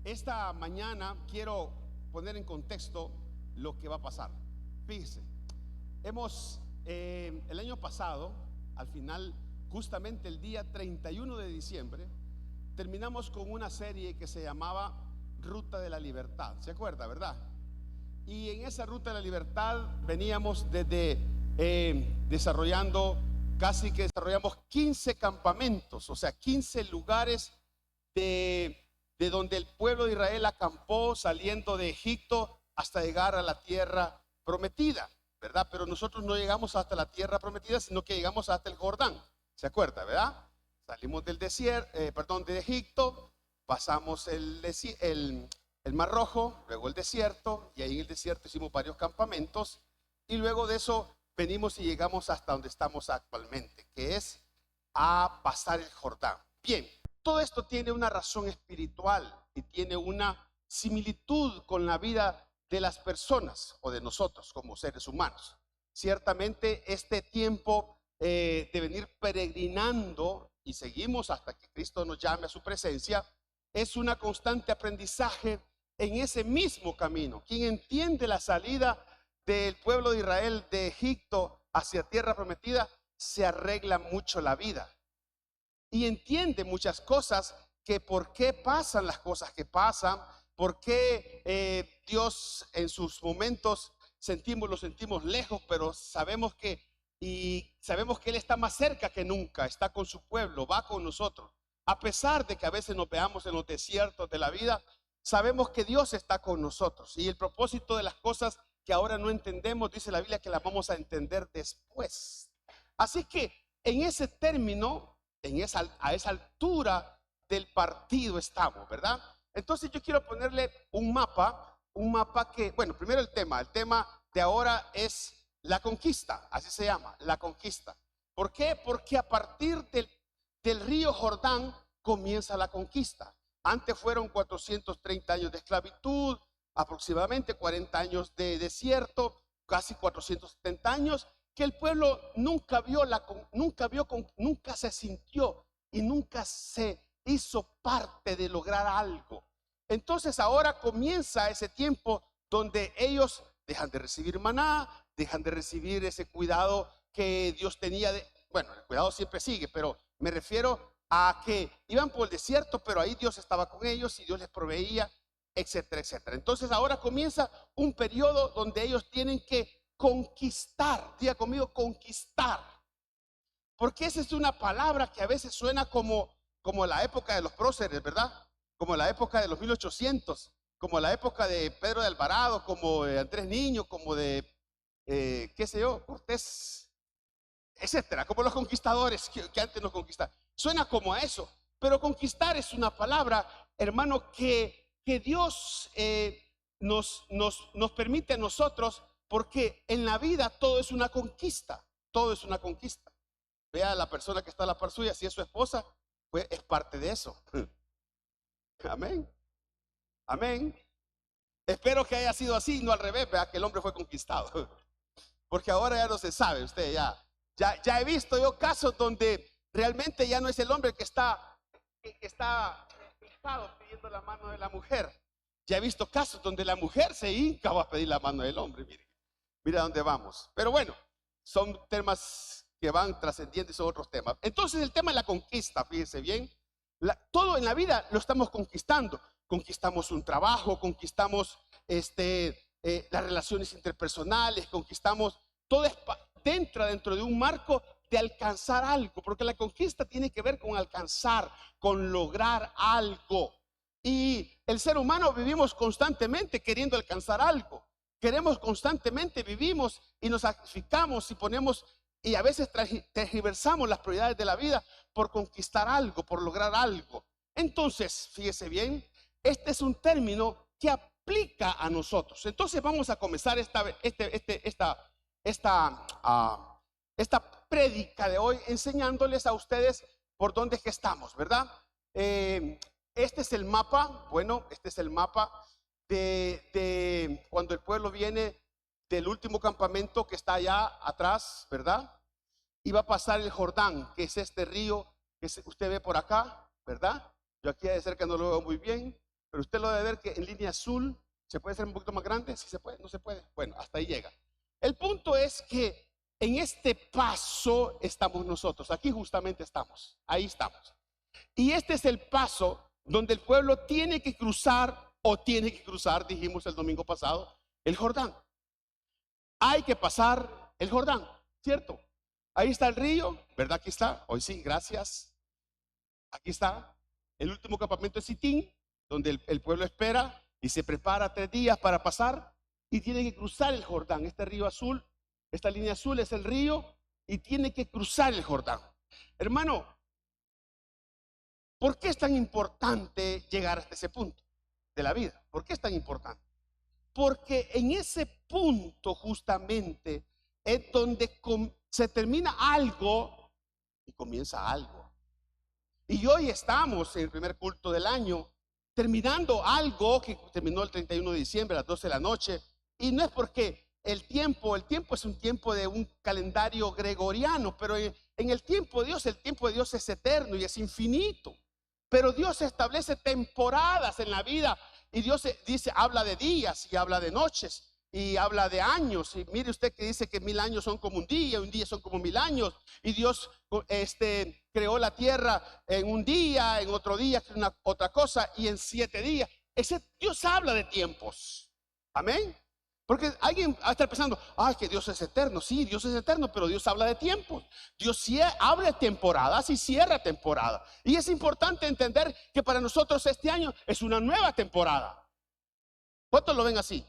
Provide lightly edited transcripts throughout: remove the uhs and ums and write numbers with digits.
Esta mañana quiero poner en contexto lo que va a pasar. Fíjese, el año pasado, al final, justamente el día 31 de diciembre, terminamos con una serie que se llamaba Ruta de la Libertad. ¿Se acuerda, verdad? Y en esa Ruta de la Libertad veníamos desde desarrollamos 15 campamentos, o sea, 15 lugares de donde el pueblo de Israel acampó saliendo de Egipto hasta llegar a la tierra prometida, ¿verdad? Pero nosotros no llegamos hasta la tierra prometida, sino que llegamos hasta el Jordán. ¿Se acuerda, verdad? Salimos del de Egipto, pasamos el Mar Rojo, luego el desierto, y ahí en el desierto hicimos varios campamentos, y luego de eso venimos y llegamos hasta donde estamos actualmente, que es a pasar el Jordán. Bien, todo esto tiene una razón espiritual y tiene una similitud con la vida de las personas o de nosotros como seres humanos. Ciertamente este tiempo de venir peregrinando y seguimos hasta que Cristo nos llame a su presencia, es un constante aprendizaje en ese mismo camino. Quien entiende la salida del pueblo de Israel de Egipto hacia tierra prometida, se arregla mucho la vida y entiende muchas cosas, que por qué pasan las cosas que pasan, por qué Dios en sus momentos lo sentimos lejos, pero sabemos que Él está más cerca que nunca, está con su pueblo, va con nosotros. A pesar de que a veces nos veamos en los desiertos de la vida, sabemos que Dios está con nosotros, y el propósito de las cosas que ahora no entendemos, dice la Biblia, que las vamos a entender después. Así que en ese término, a esa altura del partido estamos, ¿verdad? Entonces yo quiero ponerle un mapa que, bueno, primero el tema de ahora es la conquista, así se llama, la conquista. ¿Por qué? Porque a partir del río Jordán comienza la conquista. Antes fueron 430 años de esclavitud, aproximadamente 40 años de desierto, casi 470 años, que el pueblo nunca se sintió y nunca se hizo parte de lograr algo. Entonces ahora comienza ese tiempo donde ellos dejan de recibir maná, dejan de recibir ese cuidado que Dios tenía. Bueno, el cuidado siempre sigue, pero me refiero a que iban por el desierto, pero ahí Dios estaba con ellos y Dios les proveía, etcétera, etcétera. Entonces ahora comienza un periodo donde ellos tienen que conquistar. Diga conmigo, conquistar. Porque esa es una palabra que a veces suena como la época de los próceres, ¿verdad? Como la época de los 1800, como la época de Pedro de Alvarado, como de Andrés Niño, como de, qué sé yo, Cortés, etcétera, como los conquistadores que antes nos conquistaron. Suena como a eso, pero conquistar es una palabra, hermano, que Dios nos permite a nosotros, porque en la vida todo es una conquista, todo es una conquista. Vea a la persona que está a la par suya, si es su esposa, pues es parte de eso. Amén, amén. Espero que haya sido así, no al revés, vea que el hombre fue conquistado, porque ahora ya no se sabe, usted ya he visto yo casos donde realmente ya no es el hombre que está hincado pidiendo la mano de la mujer. Ya he visto casos donde la mujer se hinca a pedir la mano del hombre. Mira dónde vamos. Pero bueno, son temas que van trascendiendo y son otros temas. Entonces el tema de la conquista, fíjense bien, todo en la vida lo estamos conquistando. Conquistamos un trabajo, conquistamos las relaciones interpersonales, conquistamos todo dentro de un marco de alcanzar algo, porque la conquista tiene que ver con alcanzar, con lograr algo. Y el ser humano vivimos constantemente queriendo alcanzar algo. Queremos constantemente, vivimos y nos sacrificamos y a veces tergiversamos las prioridades de la vida por conquistar algo, por lograr algo. Entonces, fíjese bien, este es un término que aplica a nosotros. Entonces vamos a comenzar esta prédica de hoy enseñándoles a ustedes por dónde es que estamos, ¿verdad? Este es el mapa, este es el mapa de cuando el pueblo viene del último campamento que está allá atrás, ¿verdad? Y va a pasar el Jordán, que es este río que usted ve por acá, ¿verdad? Yo aquí de cerca no lo veo muy bien, pero usted lo debe ver que en línea azul se puede hacer un poquito más grande. ¿Sí se puede? ¿No se puede? Bueno, hasta ahí llega. El punto es que en este paso estamos nosotros. Aquí justamente estamos. Ahí estamos. Y este es el paso donde el pueblo tiene que cruzar, o tiene que cruzar, dijimos el domingo pasado, el Jordán. Hay que pasar el Jordán, ¿cierto? Ahí está el río, ¿verdad? Aquí está. Hoy sí, gracias. Aquí está el último campamento de Sitín, donde el pueblo espera y se prepara 3 días para pasar, y tiene que cruzar el Jordán. Este río azul, esta línea azul es el río, y tiene que cruzar el Jordán. Hermano, ¿por qué es tan importante llegar hasta ese punto de la vida? ¿Por qué es tan importante? Porque en ese punto justamente es donde se termina algo y comienza algo. Y hoy estamos en el primer culto del año, terminando algo que terminó el 31 de diciembre a las 12 de la noche. Y no es porque el tiempo es un tiempo de un calendario gregoriano, pero en el tiempo de Dios es eterno y es infinito. Pero Dios establece temporadas en la vida, y Dios dice, habla de días y habla de noches y habla de años. Y mire usted que dice que 1000 años son como un día son como 1000 años. Y Dios creó la tierra en un día, en otro día otra cosa, y en 7 días. Dios habla de tiempos. Amén. Porque alguien va a estar pensando, que Dios es eterno. Sí, Dios es eterno, pero Dios habla de tiempos. Dios abre temporadas y cierra temporadas. Y es importante entender que para nosotros este año es una nueva temporada. ¿Cuántos lo ven así?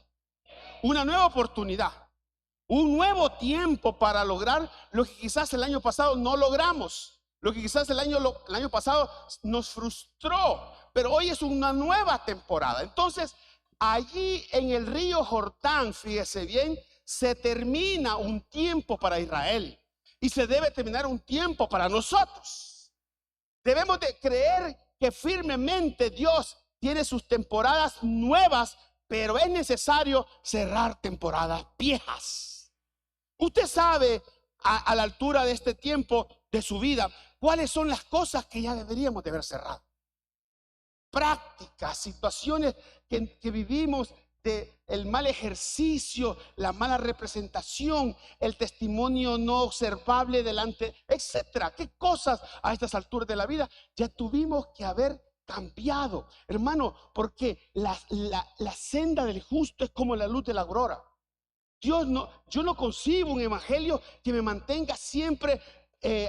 Una nueva oportunidad, un nuevo tiempo para lograr lo que quizás el año pasado no logramos, lo que quizás el año pasado nos frustró, pero hoy es una nueva temporada. Entonces, allí en el río Jordán, fíjese bien, se termina un tiempo para Israel y se debe terminar un tiempo para nosotros. Debemos de creer que firmemente Dios tiene sus temporadas nuevas, pero es necesario cerrar temporadas viejas. Usted sabe a la altura de este tiempo de su vida cuáles son las cosas que ya deberíamos de haber cerrado. Prácticas, situaciones que vivimos, de el mal ejercicio, la mala representación, el testimonio no observable delante, etcétera. ¿Qué cosas a estas alturas de la vida ya tuvimos que haber cambiado, hermano? Porque la senda del justo es como la luz de la aurora. Yo no concibo un evangelio que me mantenga siempre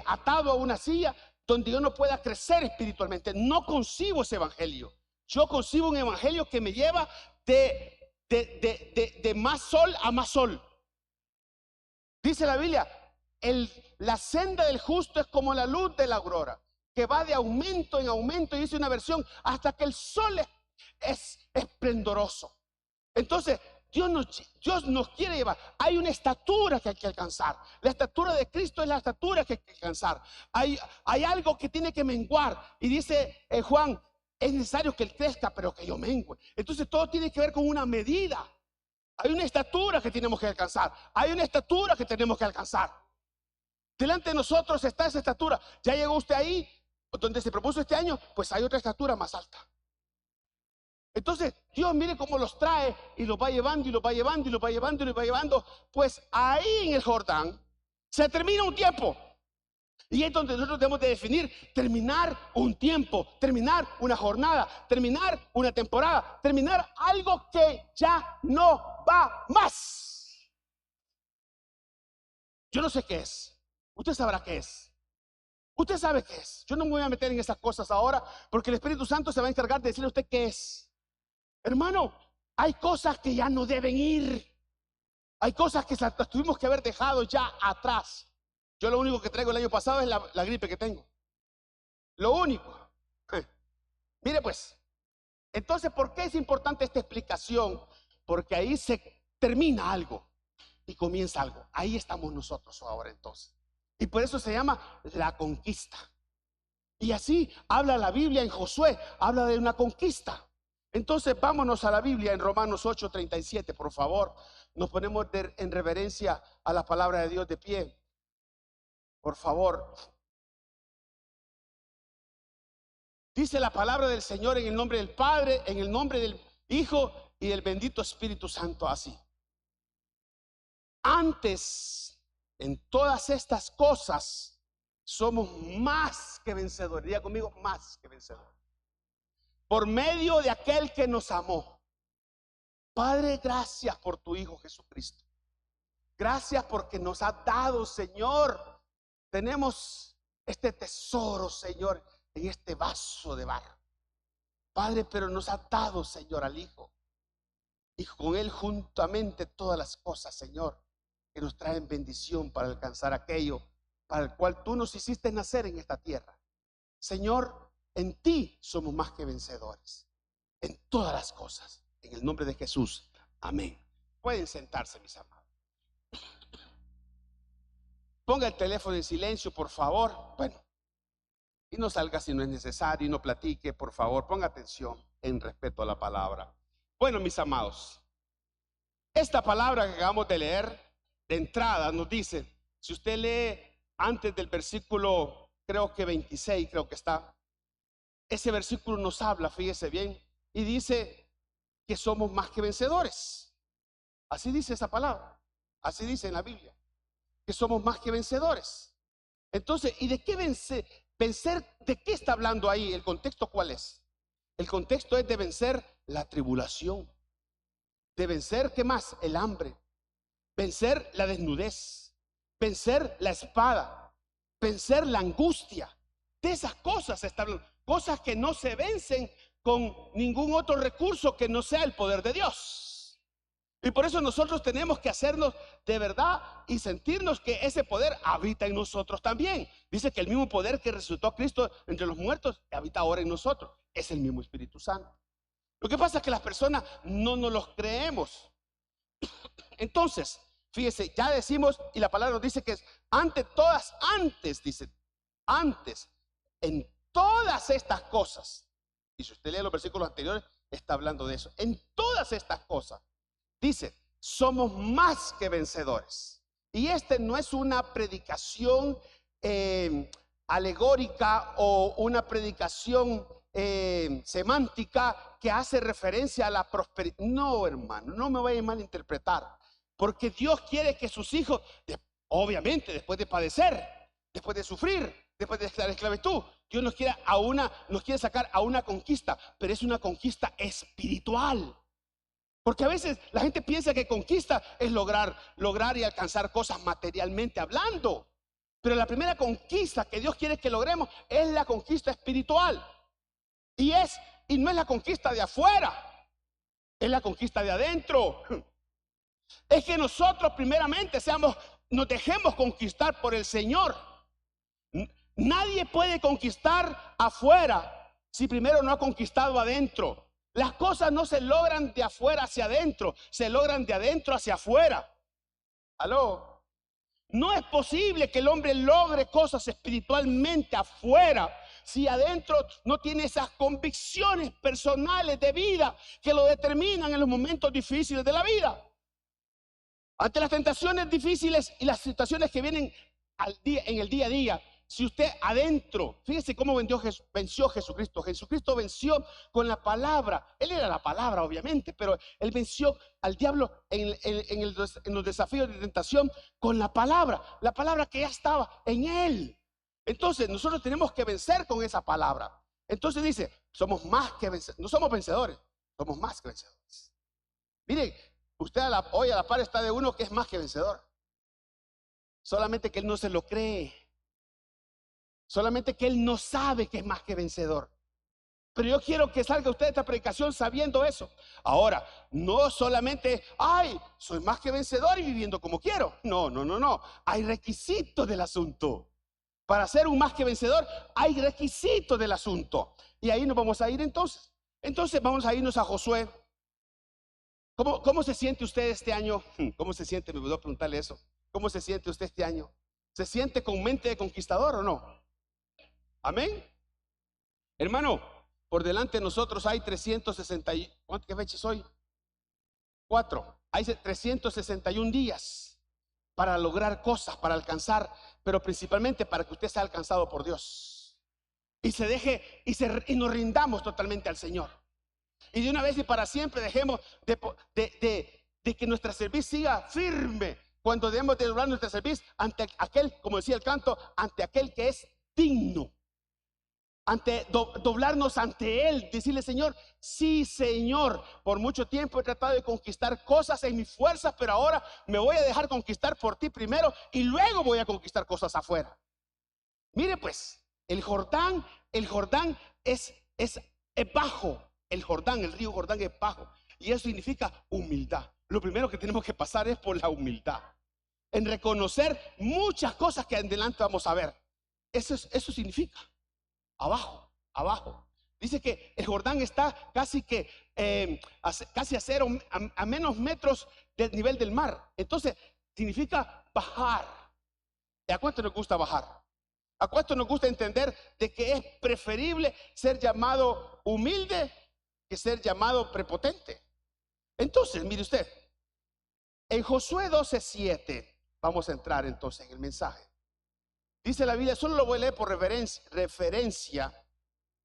atado a una silla donde yo no pueda crecer espiritualmente. No concibo ese evangelio. Yo concibo un evangelio que me lleva de más sol a más sol. Dice la Biblia, la senda del justo es como la luz de la aurora, que va de aumento en aumento, y dice una versión, hasta que el sol es esplendoroso. Entonces, Dios nos quiere llevar. Hay una estatura que hay que alcanzar. La estatura de Cristo es la estatura que hay que alcanzar. Hay algo que tiene que menguar. Y dice Juan, es necesario que Él crezca, pero que yo mengue. Entonces todo tiene que ver con una medida. Hay una estatura que tenemos que alcanzar. Hay una estatura que tenemos que alcanzar. Delante de nosotros está esa estatura. Ya llegó usted ahí donde se propuso este año, pues hay otra estatura más alta. Entonces Dios, mire cómo los trae y los va llevando y los va llevando y los va llevando y los va llevando. Pues ahí en el Jordán se termina un tiempo. Y es donde nosotros debemos de definir terminar un tiempo, terminar una jornada, terminar una temporada, terminar algo que ya no va más. Yo no sé qué es. Usted sabrá qué es. Usted sabe qué es. Yo no me voy a meter en esas cosas ahora, porque el Espíritu Santo se va a encargar de decirle a usted qué es. Hermano, hay cosas que ya no deben ir. Hay cosas que las tuvimos que haber dejado ya atrás. Yo lo único que traigo el año pasado es la gripe que tengo. Lo único. Mire pues. Entonces, ¿por qué es importante esta explicación? Porque ahí se termina algo y comienza algo. Ahí estamos nosotros ahora entonces. Y por eso se llama la conquista. Y así habla la Biblia en Josué. Habla de una conquista. Entonces vámonos a la Biblia en Romanos 8:37, por favor. Nos ponemos en reverencia a la palabra de Dios de pie. Por favor. Dice la palabra del Señor en el nombre del Padre, en el nombre del Hijo y del bendito Espíritu Santo, así. Antes, en todas estas cosas, somos más que vencedores. Diga conmigo, más que vencedores. Por medio de aquel que nos amó. Padre, gracias por tu Hijo Jesucristo. Gracias porque nos has dado, Señor. Tenemos este tesoro, Señor, en este vaso de barro. Padre, pero nos has dado, Señor, al Hijo. Y con Él juntamente todas las cosas, Señor, que nos traen bendición para alcanzar aquello para el cual tú nos hiciste nacer en esta tierra. Señor, en ti somos más que vencedores. En todas las cosas. En el nombre de Jesús. Amén. Pueden sentarse, mis amados. Ponga el teléfono en silencio, por favor. Bueno, y no salga si no es necesario y no platique, por favor. Ponga atención en respeto a la palabra. Bueno, mis amados, esta palabra que acabamos de leer, de entrada nos dice, si usted lee antes del versículo, creo que 26, creo que está, ese versículo nos habla, fíjese bien, y dice que somos más que vencedores. Así dice esa palabra, así dice en la Biblia, que somos más que vencedores. Entonces, ¿y de qué vencer? ¿De qué está hablando ahí? ¿El contexto cuál es? El contexto es de vencer la tribulación, de vencer, ¿qué más? El hambre, vencer la desnudez, vencer la espada, vencer la angustia. De esas cosas se está hablando, cosas que no se vencen con ningún otro recurso que no sea el poder de Dios. Y por eso nosotros tenemos que hacernos de verdad y sentirnos que ese poder habita en nosotros también. Dice que el mismo poder que resucitó a Cristo entre los muertos habita ahora en nosotros. Es el mismo Espíritu Santo. Lo que pasa es que las personas no nos los creemos. Entonces, fíjese, ya decimos, y la palabra nos dice que es antes, dice, antes, en todas estas cosas. Y si usted lee los versículos anteriores, está hablando de eso. En todas estas cosas, dice, somos más que vencedores. Y este no es una predicación alegórica o una predicación semántica que hace referencia a la prosperidad. No, hermano, no me vaya a malinterpretar. Porque Dios quiere que sus hijos, obviamente, después de padecer, después de sufrir, después de la esclavitud, Dios nos quiere sacar a una conquista, pero es una conquista espiritual. Porque a veces la gente piensa que conquista es lograr y alcanzar cosas materialmente hablando. Pero la primera conquista que Dios quiere que logremos es la conquista espiritual. Y no es la conquista de afuera, es la conquista de adentro. Es que nosotros primeramente nos dejemos conquistar por el Señor. Nadie puede conquistar afuera si primero no ha conquistado adentro. Las cosas no se logran de afuera hacia adentro, se logran de adentro hacia afuera. ¿Aló? No es posible que el hombre logre cosas espiritualmente afuera si adentro no tiene esas convicciones personales de vida que lo determinan en los momentos difíciles de la vida. Ante las tentaciones difíciles y las situaciones que vienen en el día a día, si usted adentro, fíjese cómo venció Jesucristo. Jesucristo venció con la palabra. Él era la palabra, obviamente, pero él venció al diablo en los desafíos de tentación con la palabra que ya estaba en él. Entonces nosotros tenemos que vencer con esa palabra. Entonces dice, somos más que vencedores. No somos vencedores, somos más que vencedores. Miren, usted hoy a la par está de uno que es más que vencedor. Solamente que él no se lo cree. Solamente que él no sabe que es más que vencedor. Pero yo quiero que salga usted de esta predicación sabiendo eso. Ahora, no solamente, soy más que vencedor y viviendo como quiero. No. Hay requisitos del asunto. Para ser un más que vencedor, hay requisitos del asunto. Y ahí nos vamos a ir entonces. Entonces vamos a irnos a Josué. ¿Cómo se siente usted este año? ¿Cómo se siente? Me voy a preguntarle eso. ¿Cómo se siente usted este año? ¿Se siente con mente de conquistador o no? Amén. Hermano, por delante de nosotros hay 360. ¿Qué fecha es hoy? 4. Hay 361 días para lograr cosas, para alcanzar, pero principalmente para que usted sea alcanzado por Dios. y se deje y nos rindamos totalmente al Señor. Y de una vez y para siempre dejemos de que nuestra cerviz siga firme cuando debemos de doblar nuestra cerviz ante aquel, como decía el canto, ante aquel que es digno. Doblarnos ante Él, decirle: Señor, sí, Señor, por mucho tiempo he tratado de conquistar cosas en mis fuerzas, pero ahora me voy a dejar conquistar por ti primero y luego voy a conquistar cosas afuera. Mire pues, el Jordán es bajo. El Jordán, el río Jordán es bajo, y eso significa humildad. Lo primero que tenemos que pasar es por la humildad, en reconocer muchas cosas que adelante vamos a ver. Eso significa abajo, abajo. Dice que el Jordán está casi a cero, a menos metros del nivel del mar. Entonces significa bajar. ¿Y a cuánto nos gusta bajar? ¿A cuánto nos gusta entender de que es preferible ser llamado humilde que ser llamado prepotente? Entonces, mire usted, en Josué 12:7, vamos a entrar entonces en el mensaje. Dice la Biblia, solo lo voy a leer por referencia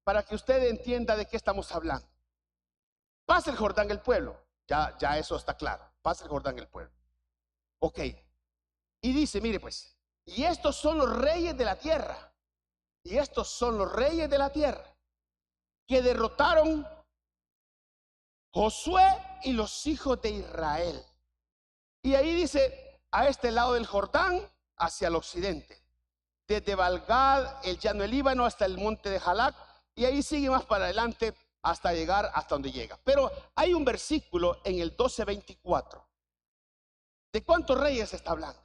para que usted entienda de qué estamos hablando. Pasa el Jordán el pueblo, ya eso está claro. Pasa el Jordán el pueblo. Ok, y dice, mire pues, y estos son los reyes de la tierra, y estos son los reyes de la tierra que derrotaron Josué y los hijos de Israel. Y ahí dice, a este lado del Jordán, hacia el occidente, desde Balgad, el llano del Líbano, hasta el monte de Jalac, y ahí sigue más para adelante hasta llegar hasta donde llega. Pero hay un versículo en el 12:24. ¿De cuántos reyes se está hablando?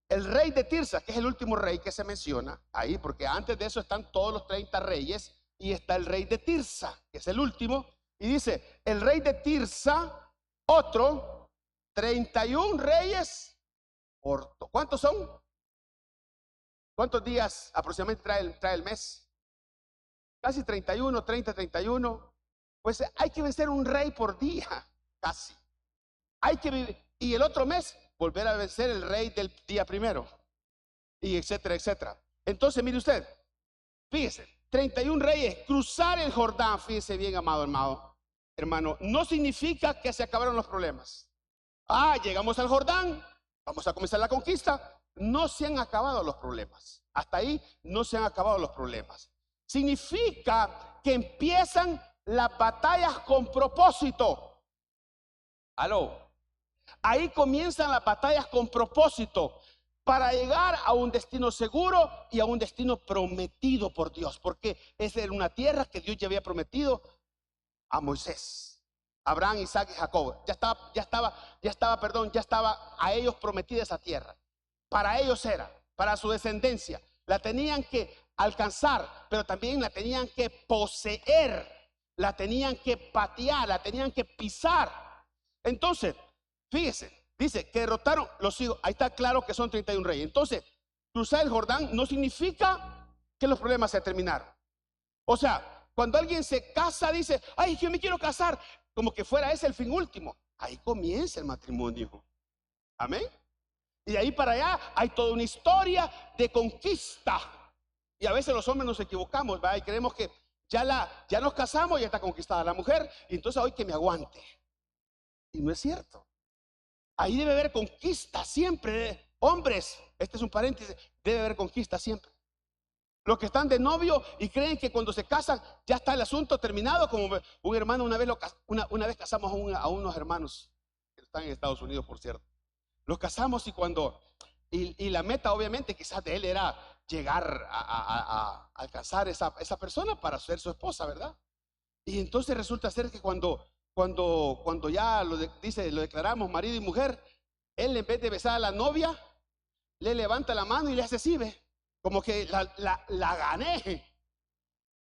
El rey de Tirsa, que es el último rey que se menciona ahí, porque antes de eso están todos los 30 reyes, y está el rey de Tirsa, que es el último. Y dice, el rey de Tirsa, otro, 31 reyes. ¿Cuántos son? ¿Cuántos días aproximadamente trae el mes? Casi 31, 30, 31. Pues hay que vencer un rey por día, casi. Hay que vivir. Y el otro mes, volver a vencer el rey del día primero. Y etcétera, etcétera. Entonces, mire usted, fíjese, 31 reyes, cruzar el Jordán, fíjese bien, amado hermano, no significa que se acabaron los problemas. Llegamos al Jordán, vamos a comenzar la conquista. No se han acabado los problemas. Hasta ahí no se han acabado los problemas. Significa que empiezan las batallas con propósito. Aló. Ahí comienzan las batallas con propósito para llegar a un destino seguro y a un destino prometido por Dios, porque esa era una tierra que Dios ya había prometido a Moisés, Abraham, Isaac y Jacob. Ya estaba a ellos prometida esa tierra. Para ellos era, para su descendencia. La tenían que alcanzar, pero también la tenían que poseer, la tenían que patear, la tenían que pisar. Entonces, fíjese, dice que derrotaron los hijos. Ahí está claro que son 31 reyes. Entonces, cruzar el Jordán no significa que los problemas se terminaron. O sea, cuando alguien se casa, dice, yo me quiero casar, como que fuera ese el fin último. Ahí comienza el matrimonio. Amén. Y de ahí para allá hay toda una historia de conquista. Y a veces los hombres nos equivocamos, ¿verdad? Y creemos que ya nos casamos, ya está conquistada la mujer, y entonces hoy que me aguante. Y no es cierto. Ahí debe haber conquista siempre. Hombres, este es un paréntesis, debe haber conquista siempre. Los que están de novio y creen que cuando se casan ya está el asunto terminado, como un hermano una vez casamos a unos hermanos que están en Estados Unidos, por cierto. Los casamos y la meta obviamente quizás de él era llegar a alcanzar esa persona para ser su esposa, ¿verdad? Y entonces resulta ser que cuando ya lo declaramos marido y mujer, él en vez de besar a la novia, le levanta la mano y le hace así, ¿ve? Como que la gané.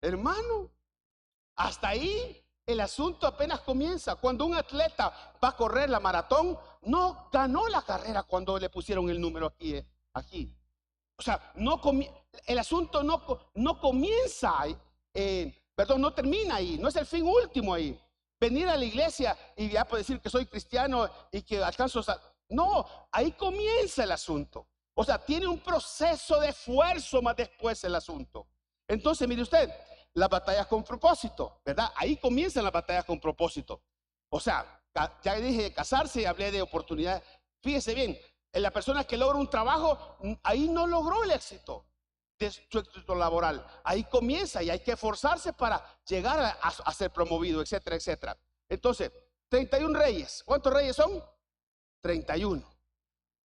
Hermano, hasta ahí el asunto apenas comienza. Cuando un atleta va a correr la maratón, no ganó la carrera cuando le pusieron el número aquí. O sea, el asunto no comienza ahí, no termina ahí, no es el fin último ahí. Venir a la iglesia y ya puedo decir que soy cristiano y que alcanzo. No, ahí comienza el asunto. O sea, tiene un proceso de esfuerzo más después el asunto. Entonces, mire usted, las batallas con propósito, ¿verdad? Ahí comienzan las batallas con propósito. O sea, ya dije de casarse y hablé de oportunidades. Fíjese bien, en la persona que logra un trabajo, ahí no logró el éxito de su éxito laboral. Ahí comienza y hay que esforzarse para llegar a ser promovido, etcétera, etcétera. Entonces, 31 reyes. ¿Cuántos reyes son? 31.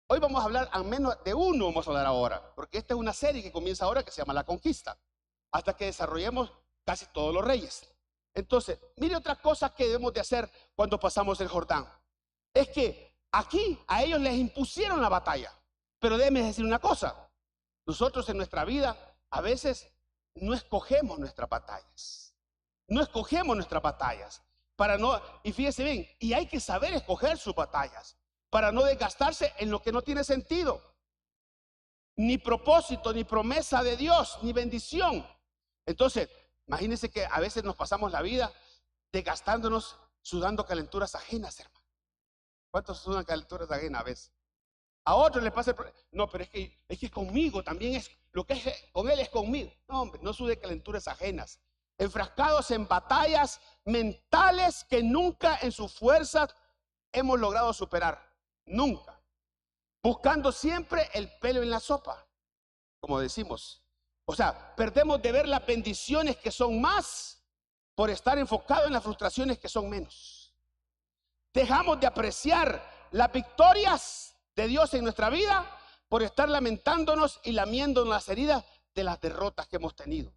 Hoy vamos a hablar al menos de uno, vamos a hablar ahora, porque esta es una serie que comienza ahora que se llama La Conquista, hasta que desarrollemos casi todos los reyes. Entonces, mire otra cosa que debemos de hacer cuando pasamos el Jordán. Es que aquí a ellos les impusieron la batalla. Pero déjeme decir una cosa. Nosotros en nuestra vida a veces no escogemos nuestras batallas. No escogemos nuestras batallas. Y fíjese bien, y hay que saber escoger sus batallas para no desgastarse en lo que no tiene sentido. Ni propósito, ni promesa de Dios, ni bendición. Entonces, imagínense que a veces nos pasamos la vida desgastándonos, sudando calenturas ajenas, hermano. ¿Cuántos sudan calenturas ajenas a veces? A otros les pasa el problema. No, pero es que conmigo también es, lo que es con él es conmigo. No, hombre, no sude calenturas ajenas. Enfrascados en batallas mentales que nunca en sus fuerzas hemos logrado superar. Nunca. Buscando siempre el pelo en la sopa, como decimos. O sea, perdemos de ver las bendiciones que son más por estar enfocados en las frustraciones que son menos. Dejamos de apreciar las victorias de Dios en nuestra vida por estar lamentándonos y lamiéndonos las heridas de las derrotas que hemos tenido.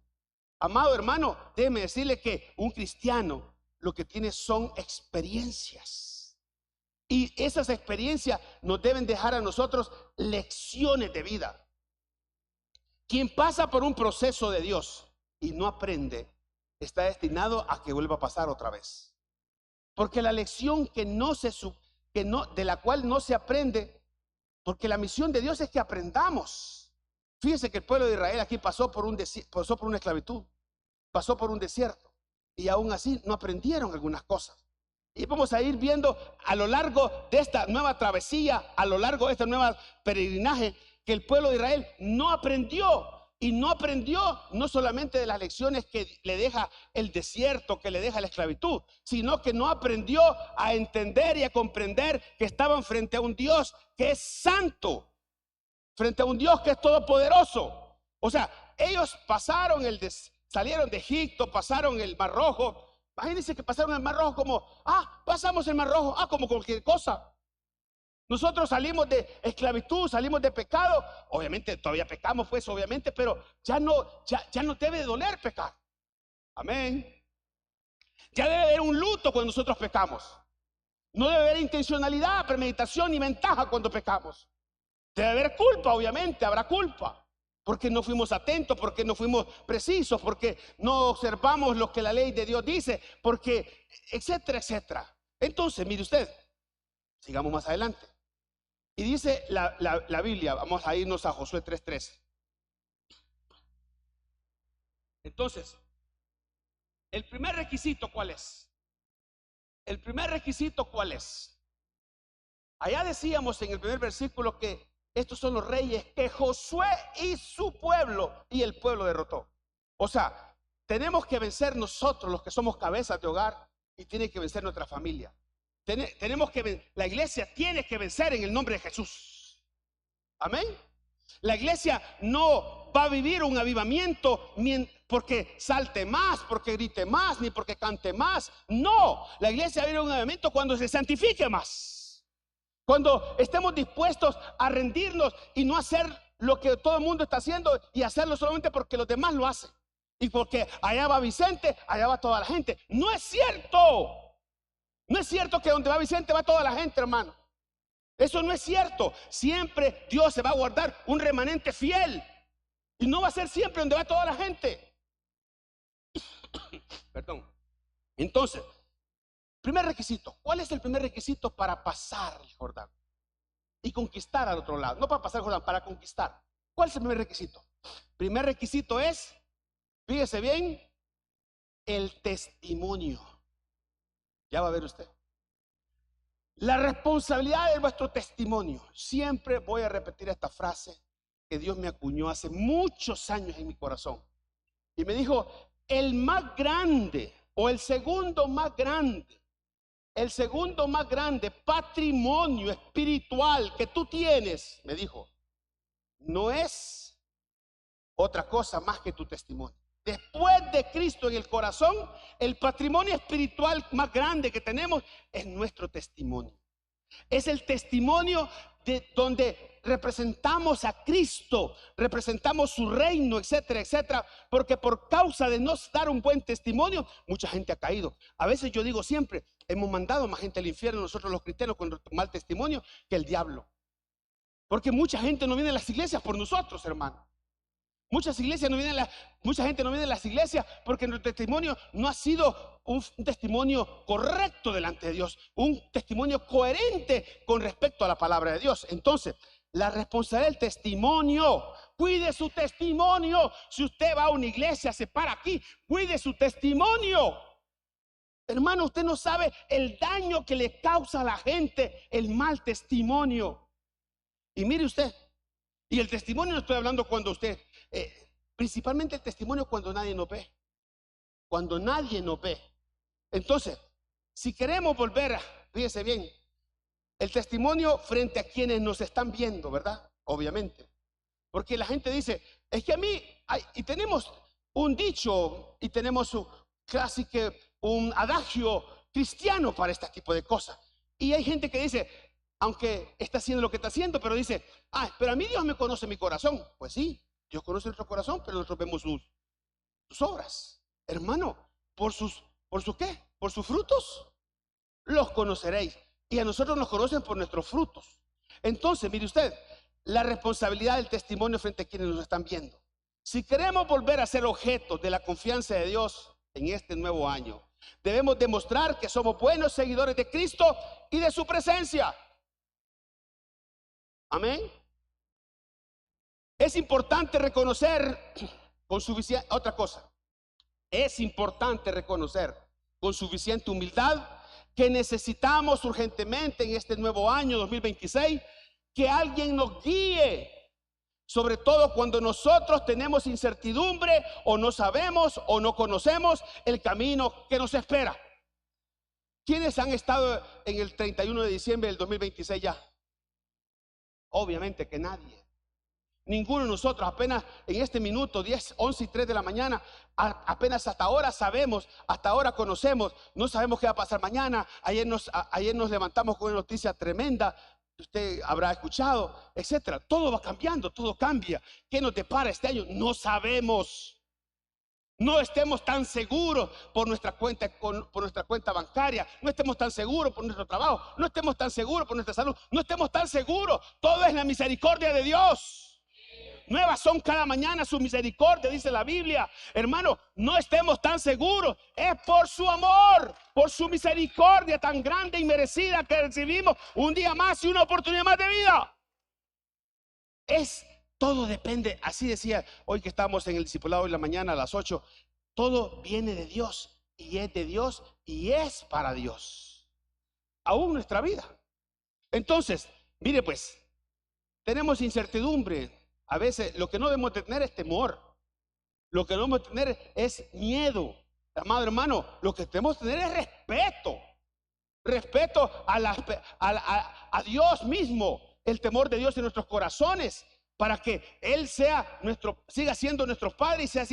Amado hermano, déjeme decirle que un cristiano lo que tiene son experiencias. Y esas experiencias nos deben dejar a nosotros lecciones de vida. Quien pasa por un proceso de Dios y no aprende, está destinado a que vuelva a pasar otra vez. Porque la lección de la cual no se aprende, porque la misión de Dios es que aprendamos. Fíjense que el pueblo de Israel aquí pasó por una esclavitud, pasó por un desierto, y aún así no aprendieron algunas cosas. Y vamos a ir viendo a lo largo de esta nueva travesía, a lo largo de este nuevo peregrinaje, que el pueblo de Israel no aprendió. Y no aprendió no solamente de las lecciones que le deja el desierto, que le deja la esclavitud, sino que no aprendió a entender y a comprender que estaban frente a un Dios que es santo, frente a un Dios que es todopoderoso. O sea, ellos salieron de Egipto, pasaron el Mar Rojo. Imagínense que pasaron el Mar Rojo como, pasamos el Mar Rojo, como cualquier cosa. Nosotros salimos de esclavitud, salimos de pecado. Obviamente todavía pecamos, pues, obviamente, pero ya no debe de doler pecar. Amén. Ya debe haber un luto cuando nosotros pecamos. No debe haber intencionalidad, premeditación ni ventaja cuando pecamos. Debe haber culpa, obviamente, habrá culpa. Porque no fuimos atentos, porque no fuimos precisos, porque no observamos lo que la ley de Dios dice, porque, etcétera, etcétera. Entonces, mire usted, sigamos más adelante. Y dice la Biblia, vamos a irnos a Josué 3:13. Entonces, el primer requisito, ¿cuál es? El primer requisito, ¿cuál es? Allá decíamos en el primer versículo que estos son los reyes que Josué y su pueblo y el pueblo derrotó. O sea, tenemos que vencer nosotros los que somos cabezas de hogar y tiene que vencer nuestra familia. La iglesia tiene que vencer en el nombre de Jesús. Amén. La iglesia no va a vivir un avivamiento porque salte más, porque grite más, ni porque cante más. No, la iglesia va a vivir un avivamiento cuando se santifique más. Cuando estemos dispuestos a rendirnos y no hacer lo que todo el mundo está haciendo y hacerlo solamente porque los demás lo hacen. Y porque allá va Vicente, allá va toda la gente. No es cierto. No es cierto que donde va Vicente va toda la gente, hermano. Eso no es cierto. Siempre Dios se va a guardar un remanente fiel. Y no va a ser siempre donde va toda la gente. Perdón. Entonces, primer requisito. ¿Cuál es el primer requisito para pasar el Jordán? Y conquistar al otro lado. No para pasar el Jordán, para conquistar. ¿Cuál es el primer requisito? Primer requisito es, fíjese bien, el testimonio. Ya va a ver usted. La responsabilidad de vuestro testimonio. Siempre voy a repetir esta frase que Dios me acuñó hace muchos años en mi corazón. Y me dijo, el más grande o el segundo más grande patrimonio espiritual que tú tienes, me dijo, no es otra cosa más que tu testimonio. Después de Cristo en el corazón, el patrimonio espiritual más grande que tenemos es nuestro testimonio. Es el testimonio de donde representamos a Cristo, representamos su reino, etcétera, etcétera. Porque por causa de no dar un buen testimonio, mucha gente ha caído. A veces yo digo siempre, hemos mandado más gente al infierno nosotros los cristianos con mal testimonio que el diablo. Porque mucha gente no viene a las iglesias por nosotros, hermano. Mucha gente no viene a las iglesias porque nuestro testimonio no ha sido un testimonio correcto delante de Dios, un testimonio coherente con respecto a la palabra de Dios. Entonces, la responsabilidad del testimonio, cuide su testimonio. Si usted va a una iglesia, se para aquí, cuide su testimonio. Hermano, usted no sabe el daño que le causa a la gente el mal testimonio. Y mire usted, y el testimonio no estoy hablando cuando usted, principalmente el testimonio cuando nadie nos ve. Cuando nadie nos ve. Entonces, si queremos volver, fíjese bien, el testimonio frente a quienes nos están viendo, ¿verdad? Obviamente. Porque la gente dice, es que a mí, y tenemos un dicho, y tenemos casi que un adagio cristiano para este tipo de cosas. Y hay gente que dice, aunque está haciendo lo que está haciendo, pero dice, pero a mí Dios me conoce mi corazón. Pues sí, Dios conoce nuestro corazón, pero nosotros vemos sus obras. Hermano, ¿por qué? ¿Por sus frutos? Los conoceréis. Y a nosotros nos conocen por nuestros frutos. Entonces, mire usted, la responsabilidad del testimonio frente a quienes nos están viendo. Si queremos volver a ser objeto de la confianza de Dios en este nuevo año, debemos demostrar que somos buenos seguidores de Cristo y de su presencia. Amén. Es importante reconocer con suficiente, otra cosa, es importante reconocer con suficiente humildad que necesitamos urgentemente en este nuevo año 2026 que alguien nos guíe, sobre todo cuando nosotros tenemos incertidumbre o no sabemos o no conocemos el camino que nos espera. ¿Quiénes han estado en el 31 de diciembre del 2026 ya? Obviamente que nadie. Ninguno de nosotros, apenas en este minuto 10, 11 y 3 de la mañana, apenas hasta ahora sabemos, hasta ahora conocemos, no sabemos qué va a pasar mañana. Ayer nos levantamos con una noticia tremenda, usted habrá escuchado, etcétera. Todo va cambiando, todo cambia. ¿Qué nos depara este año? No sabemos. No estemos tan seguros por nuestra cuenta bancaria, no estemos tan seguros por nuestro trabajo, no estemos tan seguros por nuestra salud, no estemos tan seguros. Todo es la misericordia de Dios. Nuevas son cada mañana su misericordia, dice la Biblia. Hermano, no estemos tan seguros. Es por su amor, por su misericordia tan grande y merecida que recibimos un día más y una oportunidad más de vida. Todo depende, así decía hoy que estamos en el discipulado hoy en la mañana a las 8. Todo viene de Dios y es de Dios y es para Dios. Aún nuestra vida. Entonces, mire pues, tenemos incertidumbre. A veces lo que no debemos tener es temor. Lo que no debemos tener es miedo. Amado hermano, lo que debemos tener es respeto. Respeto a Dios mismo. El temor de Dios en nuestros corazones. Para que Él siga siendo nuestro Padre y siga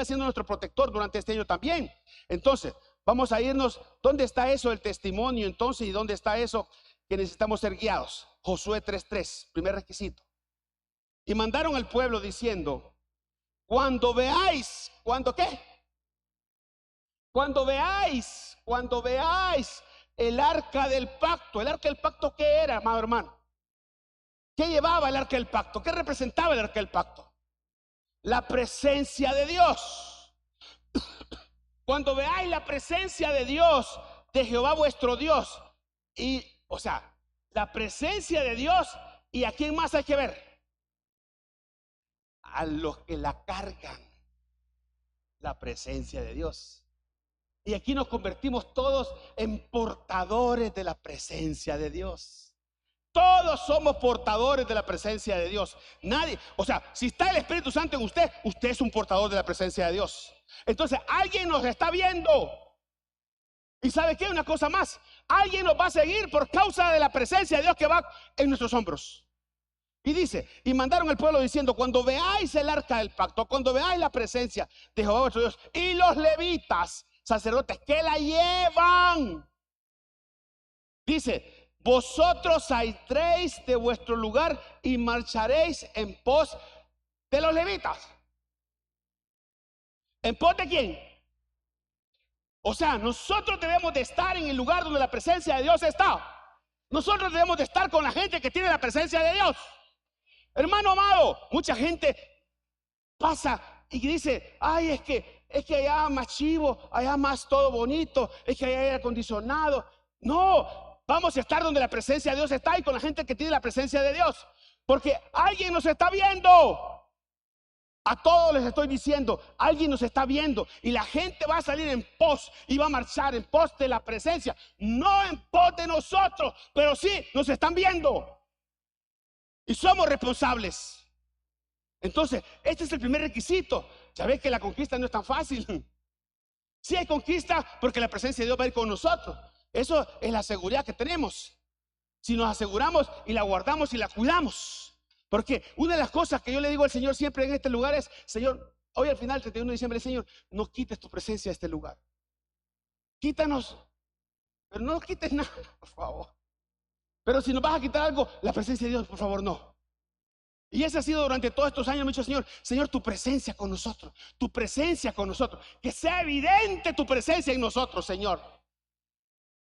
siendo nuestro protector durante este año también. Entonces, vamos a irnos. ¿Dónde está eso, el testimonio entonces? ¿Y dónde está eso que necesitamos ser guiados? Josué 3:3, primer requisito. Y mandaron al pueblo diciendo, cuando veáis, ¿cuándo qué? Cuando veáis el arca del pacto, ¿qué era, amado hermano? ¿Qué llevaba el arca del pacto? ¿Qué representaba el arca del pacto? La presencia de Dios. Cuando veáis la presencia de Dios, de Jehová vuestro Dios, la presencia de Dios, ¿y a quién más hay que ver? A los que la cargan, la presencia de Dios. Y aquí nos convertimos todos en portadores de la presencia de Dios. Todos somos portadores de la presencia de Dios. Nadie, o sea, si está el Espíritu Santo en usted, usted es un portador de la presencia de Dios. Entonces, alguien nos está viendo. Y ¿sabe qué? Una cosa más. Alguien nos va a seguir por causa de la presencia de Dios que va en nuestros hombros. Y dice, y mandaron al pueblo diciendo: cuando veáis el arca del pacto, cuando veáis la presencia de Jehová vuestro Dios y los levitas, sacerdotes, que la llevan, dice: vosotros saldréis de vuestro lugar y marcharéis en pos de los levitas. ¿En pos de quién? O sea, nosotros debemos de estar en el lugar donde la presencia de Dios está. Nosotros debemos de estar con la gente que tiene la presencia de Dios. Hermano amado, mucha gente pasa y dice: ay, es que allá más chivo, allá más todo bonito, es que allá hay aire acondicionado. No, vamos a estar donde la presencia de Dios está y con la gente que tiene la presencia de Dios. Porque alguien nos está viendo. A todos les estoy diciendo, alguien nos está viendo. Y la gente va a salir en pos y va a marchar en pos de la presencia. No en pos de nosotros, pero sí nos están viendo. Y somos responsables. Entonces, este es el primer requisito. Ya ves que la conquista no es tan fácil. Sí hay conquista porque la presencia de Dios va a ir con nosotros. Eso es la seguridad que tenemos. Si nos aseguramos y la guardamos y la cuidamos. Porque una de las cosas que yo le digo al Señor siempre en este lugar es: Señor, hoy al final, 31 de diciembre, Señor, no quites tu presencia de este lugar. Quítanos, pero no nos quites nada, por favor. Pero si nos vas a quitar algo, la presencia de Dios, por favor, no. Y ese ha sido durante todos estos años. Me he dicho: Señor, Señor, tu presencia con nosotros, tu presencia con nosotros. Que sea evidente tu presencia en nosotros, Señor.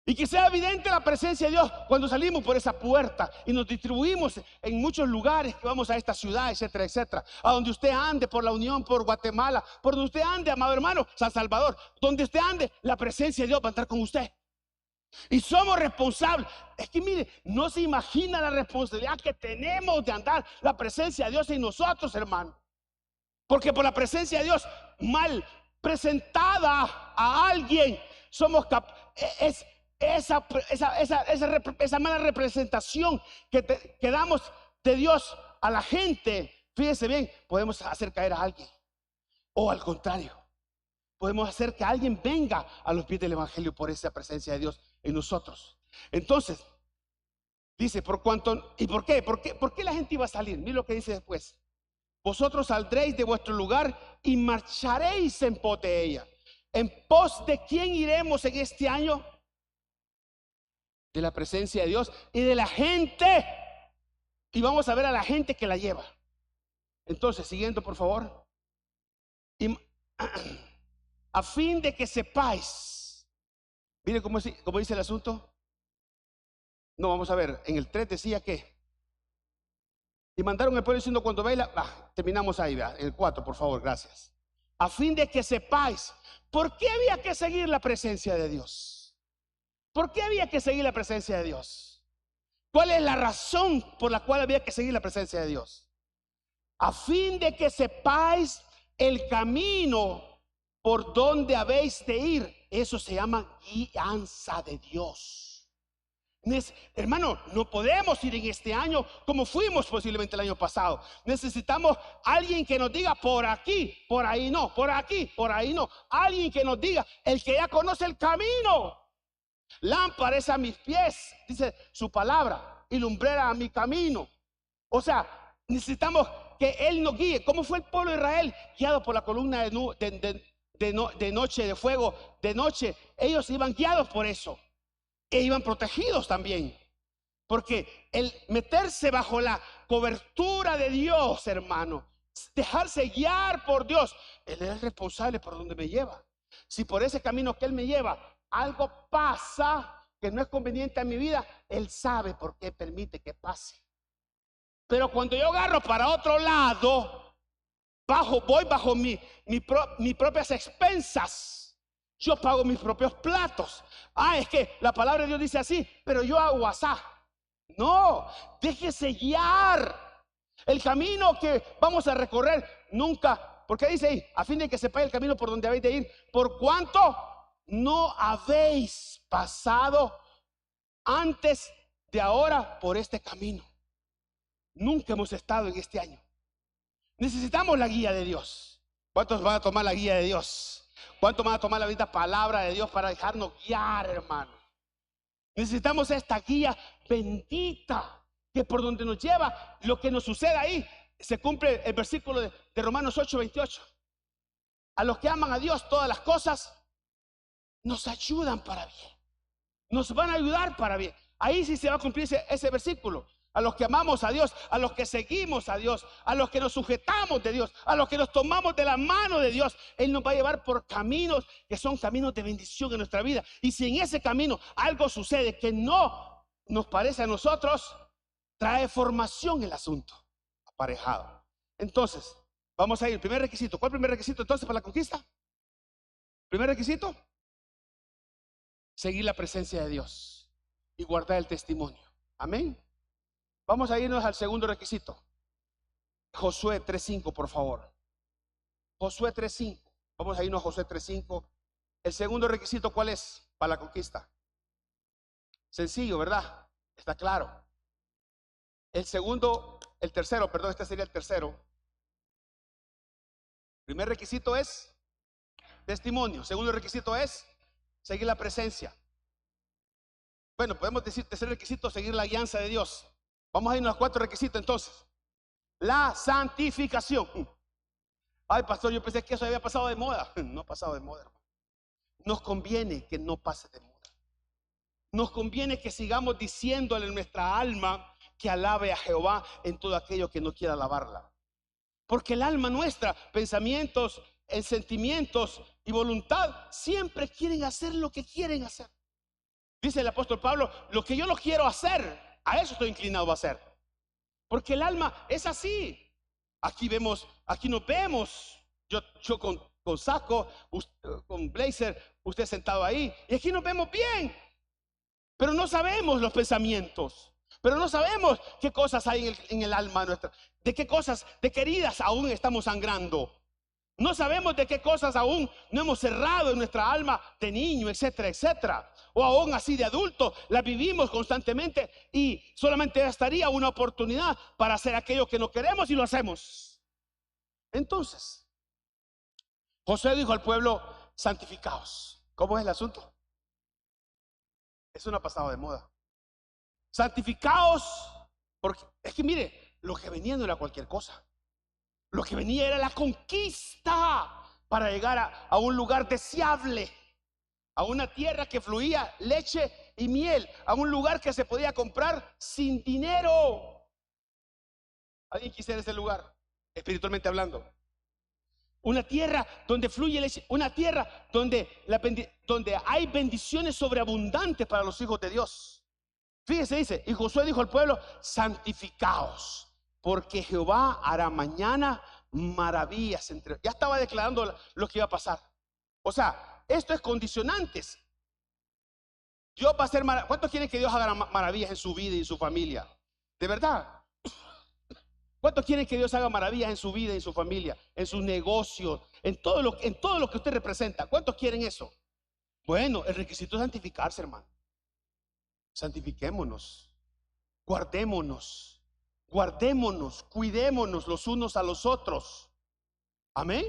Y que sea evidente la presencia de Dios cuando salimos por esa puerta y nos distribuimos en muchos lugares que vamos a esta ciudad, etcétera, etcétera. A donde usted ande, por la Unión, por Guatemala, por donde usted ande, amado hermano, San Salvador. Donde usted ande, la presencia de Dios va a estar con usted. Y somos responsables. Es que mire, no se imagina la responsabilidad que tenemos de andar la presencia de Dios en nosotros, hermano. Porque por la presencia de Dios mal presentada a alguien, somos capaces. Esa mala representación que damos de Dios a la gente, fíjese bien, podemos hacer caer a alguien. O al contrario, podemos hacer que alguien venga a los pies del evangelio por esa presencia de Dios en nosotros. Entonces, dice: por cuanto, ¿y por qué? ¿Por qué la gente iba a salir? Mira lo que dice después: vosotros saldréis de vuestro lugar y marcharéis en pos de ella. ¿En pos de quién iremos en este año? De la presencia de Dios y de la gente. Y vamos a ver a la gente que la lleva. Entonces, siguiendo por favor. Y, a fin de que sepáis. Mire cómo dice el asunto. No, vamos a ver. En el 3 decía que: y mandaron al pueblo diciendo: cuando veáis terminamos ahí, ¿verdad? En el 4, por favor, gracias. A fin de que sepáis. ¿Por qué había que seguir la presencia de Dios? ¿Por qué había que seguir la presencia de Dios? ¿Cuál es la razón por la cual había que seguir la presencia de Dios? A fin de que sepáis el camino por donde habéis de ir. Eso se llama guianza de Dios. Hermano, no podemos ir en este año como fuimos posiblemente el año pasado. Necesitamos alguien que nos diga: por aquí, por ahí no, por aquí, por ahí no. Alguien que nos diga, el que ya conoce el camino. Lámpara es a mis pies, dice su palabra, y lumbrera a mi camino. O sea, necesitamos que Él nos guíe. ¿Cómo fue el pueblo de Israel? Guiado por la columna de noche, de fuego, de noche. Ellos iban guiados por eso. E iban protegidos también. Porque el meterse bajo la cobertura de Dios, hermano, dejarse guiar por Dios, Él es el responsable por donde me lleva. Si por ese camino que Él me lleva algo pasa que no es conveniente en mi vida, Él sabe por qué permite que pase. Pero cuando yo agarro para otro lado, voy bajo mis propias expensas. Yo pago mis propios platos. Es que la palabra de Dios dice así, pero yo hago asá. No, déjese guiar. El camino que vamos a recorrer nunca, porque dice ahí: a fin de que sepáis el camino por donde habéis de ir, por cuanto no habéis pasado antes de ahora por este camino. Nunca hemos estado en este año. Necesitamos la guía de Dios. ¿Cuántos van a tomar la guía de Dios? ¿Cuántos van a tomar la bendita palabra de Dios para dejarnos guiar, hermano? Necesitamos esta guía bendita, que por donde nos lleva, lo que nos sucede ahí, se cumple el versículo de Romanos 8:28. A los que aman a Dios, todas las cosas nos ayudan para bien. Nos van a ayudar para bien. Ahí sí se va a cumplir ese versículo. A los que amamos a Dios, a los que seguimos a Dios, a los que nos sujetamos de Dios, a los que nos tomamos de la mano de Dios, Él nos va a llevar por caminos que son caminos de bendición en nuestra vida. Y si en ese camino algo sucede que no nos parece a nosotros, trae formación el asunto aparejado. Entonces, vamos a ir. Primer requisito. ¿Cuál primer requisito entonces para la conquista? Primer requisito: seguir la presencia de Dios y guardar el testimonio. Amén. Vamos a irnos al segundo requisito. Josué 3:5, por favor. Josué 3:5. Vamos a irnos a Josué 3:5. El segundo requisito, ¿cuál es para la conquista? Sencillo, ¿verdad? Está claro. El tercero, perdón, este sería el tercero. Primer requisito es testimonio. Segundo requisito es seguir la presencia. Bueno, podemos decir tercer requisito, seguir la guianza de Dios. Vamos a irnos a 4 requisitos entonces. La santificación. Ay, pastor, yo pensé que eso había pasado de moda. No ha pasado de moda, hermano. Nos conviene que no pase de moda. Nos conviene que sigamos diciéndole a nuestra alma que alabe a Jehová en todo aquello que no quiera alabarla. Porque el alma nuestra, pensamientos, sentimientos y voluntad siempre quieren hacer lo que quieren hacer. Dice el apóstol Pablo: lo que yo no quiero hacer, a eso estoy inclinado a hacer. Porque el alma es así. Aquí nos vemos. Yo con saco, con blazer, usted sentado ahí. Y aquí nos vemos bien. Pero no sabemos los pensamientos. Pero no sabemos qué cosas hay en el alma nuestra. De qué cosas, de qué heridas aún estamos sangrando. No sabemos de qué cosas aún no hemos cerrado en nuestra alma de niño, etcétera, etcétera. O aún así de adulto, la vivimos constantemente y solamente estaría una oportunidad para hacer aquello que no queremos y lo hacemos. Entonces, Josué dijo al pueblo: santificaos. ¿Cómo es el asunto? Es una pasada de moda. Santificaos, porque es que mire, lo que venía no era cualquier cosa. Lo que venía era la conquista para llegar a un lugar deseable, a una tierra que fluía leche y miel, a un lugar que se podía comprar sin dinero. ¿Alguien quisiera ese lugar, espiritualmente hablando? Una tierra donde fluye leche, una tierra donde hay bendiciones sobreabundantes para los hijos de Dios. Fíjese, dice: y Josué dijo al pueblo: santificaos, porque Jehová hará mañana maravillas ya estaba declarando lo que iba a pasar. O sea, esto es condicionantes. Dios va a hacer maravillas. ¿Cuántos quieren que Dios haga maravillas en su vida y en su familia? ¿De verdad? ¿Cuántos quieren que Dios haga maravillas en su vida y en su familia, en sus negocios, en todo lo que usted representa? ¿Cuántos quieren eso? Bueno, el requisito es santificarse, hermano. Santifiquémonos, guardémonos, cuidémonos los unos a los otros. Amén.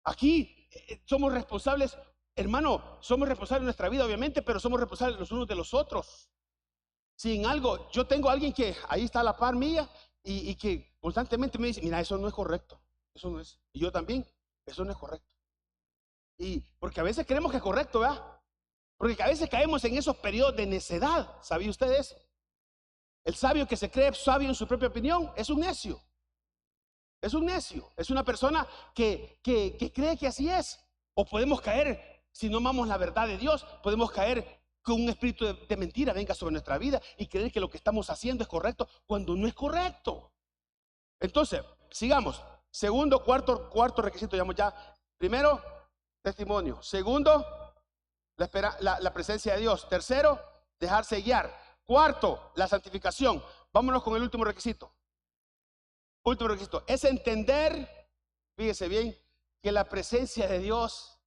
Aquí somos responsables, hermano, somos responsables de nuestra vida, obviamente, pero somos responsables los unos de los otros. Si en algo, yo tengo a alguien que ahí está a la par mía y que constantemente me dice: mira, eso no es correcto, eso no es. Y yo también, eso no es correcto. Y porque a veces creemos que es correcto, ¿verdad? Porque a veces caemos en esos periodos de necedad. ¿Sabía usted eso? El sabio que se cree sabio en su propia opinión es un necio. Es un necio. Es una persona que cree que así es. O podemos caer, si no amamos la verdad de Dios, podemos caer con un espíritu de mentira venga sobre nuestra vida y creer que lo que estamos haciendo es correcto cuando no es correcto. Entonces, sigamos. Segundo, cuarto requisito, digamos ya. Primero, testimonio. Segundo, la presencia de Dios. Tercero, dejarse guiar. Cuarto, la santificación. Vámonos con el último requisito. Último requisito es entender, fíjese bien, que la presencia de Dios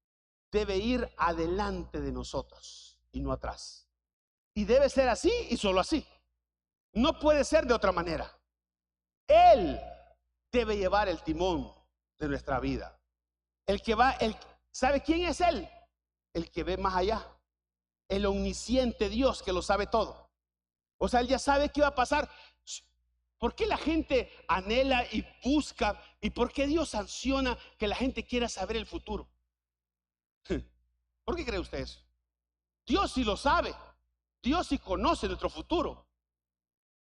debe ir adelante de nosotros y no atrás. Y debe ser así y solo así. No puede ser de otra manera. Él debe llevar el timón de nuestra vida. El que va, ¿sabe quién es Él? El que ve más allá. El omnisciente Dios que lo sabe todo. O sea, Él ya sabe qué va a pasar. ¿Por qué la gente anhela y busca? ¿Y por qué Dios sanciona que la gente quiera saber el futuro? ¿Por qué cree usted eso? Dios sí lo sabe. Dios sí conoce nuestro futuro.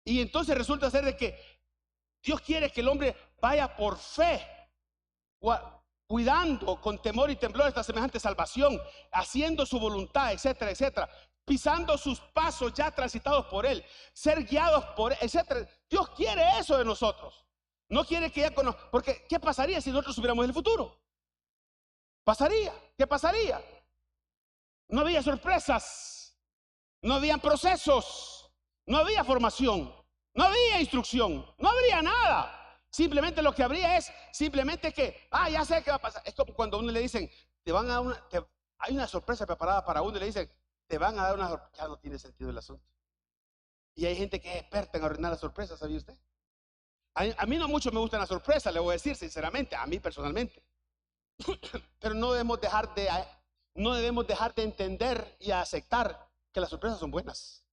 Y entonces resulta ser de que Dios quiere que el hombre vaya por fe, cuidando con temor y temblor esta semejante salvación, haciendo su voluntad, etcétera, etcétera, pisando sus pasos ya transitados por Él, ser guiados por Él, etcétera. Dios quiere eso de nosotros. No quiere que ya conozca, porque ¿qué pasaría si nosotros supiéramos el futuro? ¿Pasaría? ¿Qué pasaría? No había sorpresas, no había procesos, no había formación, no había instrucción, no habría nada. Simplemente lo que habría es simplemente que, ya sé qué va a pasar. Es como cuando a uno le dicen, te van a dar hay una sorpresa preparada para uno y le dicen, te van a dar una sorpresa. Ya no tiene sentido el asunto. Y hay gente que es experta en arruinar las sorpresas, ¿sabía usted? A mí no mucho me gustan las sorpresas, le voy a decir sinceramente, a mí personalmente. Pero no debemos dejar de entender y aceptar que las sorpresas son buenas.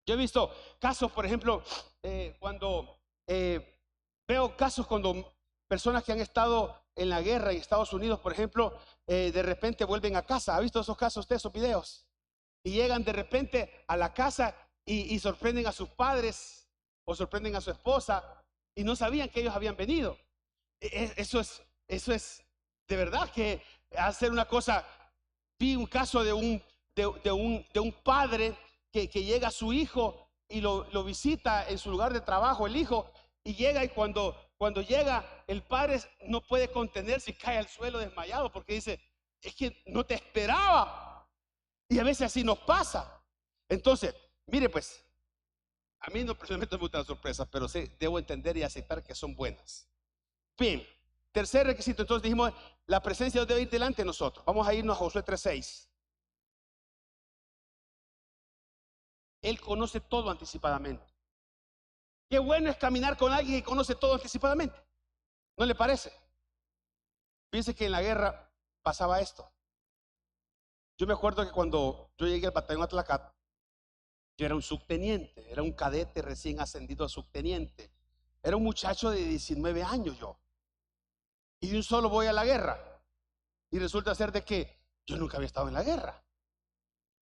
Yo he visto casos, por ejemplo, cuando veo casos cuando personas que han estado en la guerra en Estados Unidos, por ejemplo, de repente vuelven a casa. ¿Ha visto esos casos usted, esos videos? Y llegan de repente a la casa y sorprenden a sus padres o sorprenden a su esposa y no sabían que ellos habían venido. Eso es de verdad que hacer una cosa. Vi un caso de un padre que llega a su hijo y lo visita en su lugar de trabajo, el hijo, y llega, y cuando llega, el padre no puede contenerse y cae al suelo desmayado porque dice, es que no te esperaba. Y a veces así nos pasa. Entonces, mire pues, a mí no personalmente me gustan las sorpresas, pero sí debo entender y aceptar que son buenas. Bien, tercer requisito, entonces dijimos, la presencia de Dios debe ir delante de nosotros. Vamos a irnos a Josué 3:6. Él conoce todo anticipadamente. Qué bueno es caminar con alguien que conoce todo anticipadamente. ¿No le parece? Fíjense que en la guerra pasaba esto. Yo me acuerdo que cuando yo llegué al batallón Atlacat, yo era un subteniente, era un cadete recién ascendido a subteniente. Era un muchacho de 19 años yo. Y de un solo voy a la guerra. Y resulta ser de que yo nunca había estado en la guerra.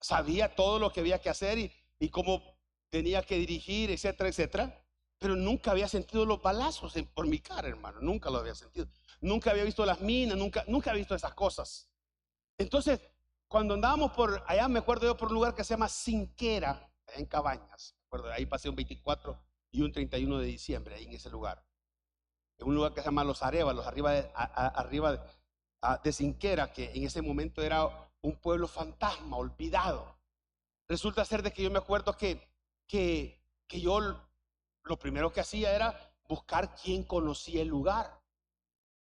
Sabía todo lo que había que hacer y cómo tenía que dirigir, etcétera, etcétera. Pero nunca había sentido los balazos por mi cara, hermano. Nunca lo había sentido. Nunca había visto las minas, nunca había visto esas cosas. Entonces, cuando andábamos por allá, me acuerdo yo por un lugar que se llama Sinquera, en Cabañas. Me acuerdo, ahí pasé un 24 y un 31 de diciembre, ahí en ese lugar. En un lugar que se llama Los Arévalos, arriba de Sinquera, que en ese momento era un pueblo fantasma, olvidado. Resulta ser de que yo me acuerdo que yo lo primero que hacía era buscar quién conocía el lugar,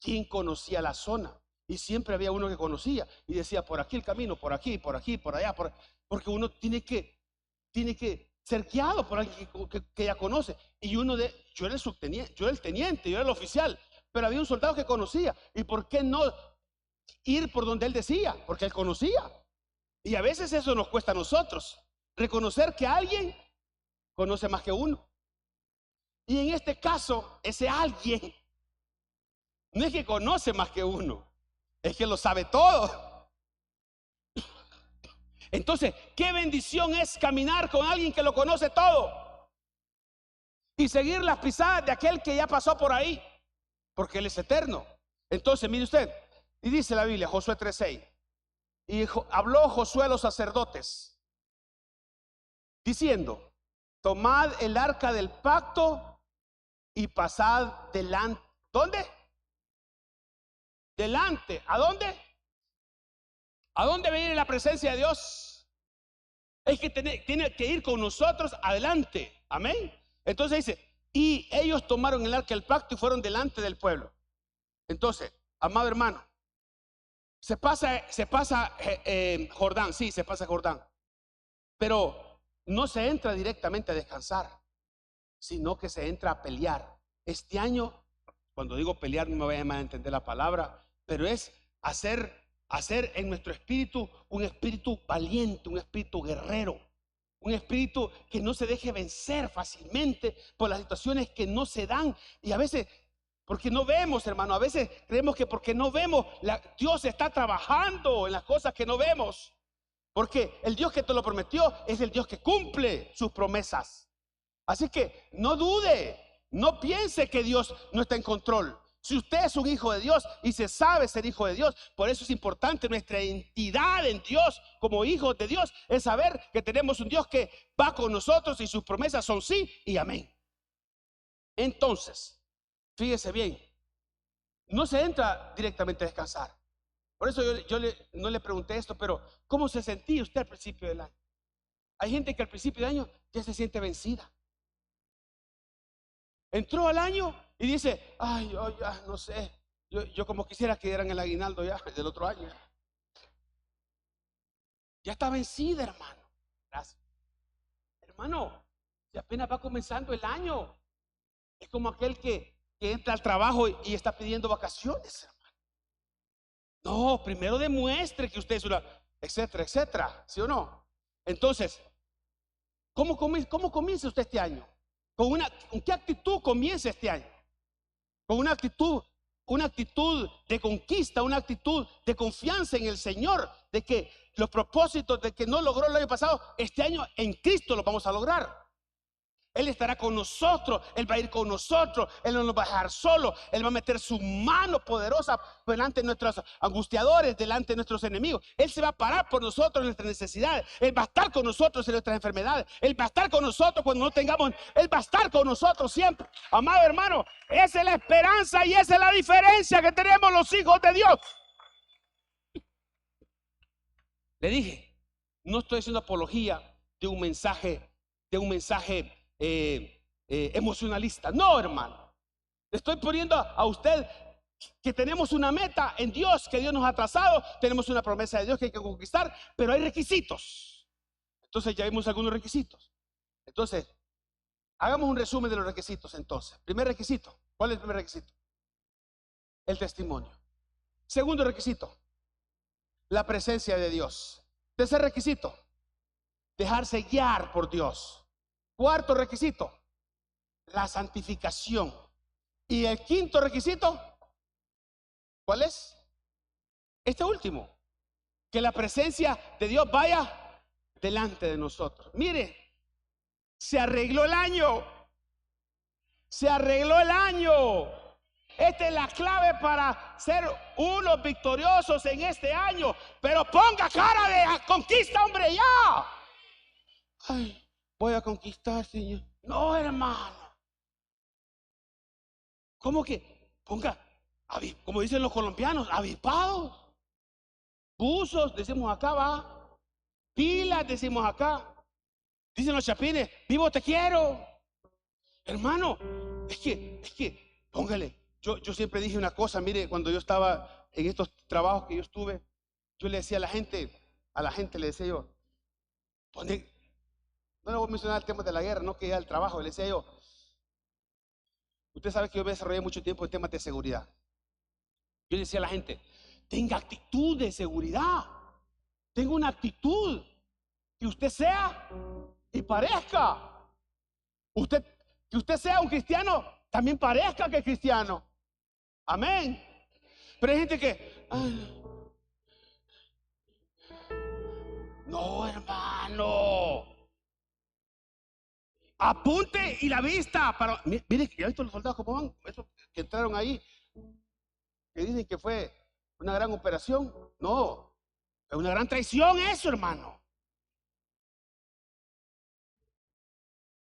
quién conocía la zona. Y siempre había uno que conocía y decía, por aquí el camino, por aquí, por allá, porque uno tiene que ser guiado por alguien que ya conoce. Y yo era el subteniente, yo era el teniente, yo era el oficial, pero había un soldado que conocía. ¿Y por qué no ir por donde él decía? Porque él conocía. Y a veces eso nos cuesta a nosotros, reconocer que alguien conoce más que uno. Y en este caso, ese alguien no es que conoce más que uno, es que lo sabe todo. Entonces, qué bendición es caminar con alguien que lo conoce todo y seguir las pisadas de aquel que ya pasó por ahí, porque Él es eterno. Entonces, mire usted, y dice la Biblia, Josué 3:6, y habló Josué a los sacerdotes, diciendo, tomad el arca del pacto y pasad delante. ¿Dónde? Delante. ¿A dónde? ¿A dónde viene la presencia de Dios? Es que tiene que ir con nosotros adelante. Amén. Entonces dice, y ellos tomaron el arca del pacto y fueron delante del pueblo. Entonces, amado hermano, se pasa Jordán, sí, se pasa Jordán, pero no se entra directamente a descansar. sino que se entra a pelear. Este año, cuando digo pelear, no me vayan a entender la palabra, pero es hacer en nuestro espíritu un espíritu valiente, un espíritu guerrero, un espíritu que no se deje vencer fácilmente por las situaciones que no se dan. Y a veces, porque no vemos, hermano, a veces creemos que porque no vemos, Dios está trabajando en las cosas que no vemos. Porque el Dios que te lo prometió es el Dios que cumple sus promesas. Así que no dude, no piense que Dios no está en control. Si usted es un hijo de Dios y se sabe ser hijo de Dios, por eso es importante nuestra identidad en Dios como hijos de Dios, es saber que tenemos un Dios que va con nosotros y sus promesas son sí y amén. Entonces, fíjese bien, no se entra directamente a descansar. Por eso no le pregunté esto, pero ¿cómo se sentía usted al principio del año? Hay gente que al principio del año ya se siente vencida. Entró al año y dice, ay, yo ya no sé, yo como quisiera que dieran el aguinaldo ya del otro año. Ya está vencida, hermano. Gracias. Hermano, si apenas va comenzando el año, es como aquel que entra al trabajo y está pidiendo vacaciones, hermano. No, primero demuestre que usted es una, etcétera, etcétera, ¿sí o no? Entonces, ¿cómo comienza usted este año? ¿Con qué actitud comienza este año? Con una actitud de conquista, una actitud de confianza en el Señor, de que los propósitos de que no logró el año pasado, este año en Cristo los vamos a lograr. Él estará con nosotros, Él va a ir con nosotros, Él no nos va a dejar solo, Él va a meter su mano poderosa delante de nuestros angustiadores, delante de nuestros enemigos. Él se va a parar por nosotros en nuestras necesidades, Él va a estar con nosotros en nuestras enfermedades, Él va a estar con nosotros cuando no tengamos, Él va a estar con nosotros siempre. Amado hermano, esa es la esperanza y esa es la diferencia que tenemos los hijos de Dios. Le dije, no estoy haciendo apología de un mensaje emocionalista. No, hermano. Le estoy poniendo a usted que tenemos una meta en Dios, que Dios nos ha trazado, tenemos una promesa de Dios que hay que conquistar, pero hay requisitos. Entonces ya vimos algunos requisitos. Entonces, hagamos un resumen de los requisitos entonces. Primer requisito. ¿Cuál es el primer requisito? El testimonio. Segundo requisito, la presencia de Dios. Tercer requisito, dejarse guiar por Dios. Cuarto requisito, la santificación. Y el quinto requisito, ¿cuál es? Este último, que la presencia de Dios vaya delante de nosotros. Mire, se arregló el año. Se arregló el año. Esta es la clave para ser unos victoriosos en este año. Pero ponga cara de conquista, hombre, ya. Ay, voy a conquistar, Señor. No, hermano. ¿Cómo que? Ponga, como dicen los colombianos, avispados. Buzos, decimos acá, va. Pilas, decimos acá. Dicen los chapines, vivo te quiero. Hermano, es que, póngale. Yo siempre dije una cosa, mire, cuando yo estaba en estos trabajos que yo estuve, yo le decía a la gente le decía yo, no le voy a mencionar el tema de la guerra, no que ya el trabajo, le decía yo, usted sabe que yo me desarrollé mucho tiempo en temas de seguridad. Yo le decía a la gente, tenga actitud de seguridad, tenga una actitud, que usted sea y parezca, que usted sea un cristiano, también parezca que es cristiano. Amén. Pero hay gente que, no, hermano, apunte y la vista para, mire, ¿ya visto los soldados cómo van? Esos que entraron ahí, que dicen que fue una gran operación. No, es una gran traición eso, hermano.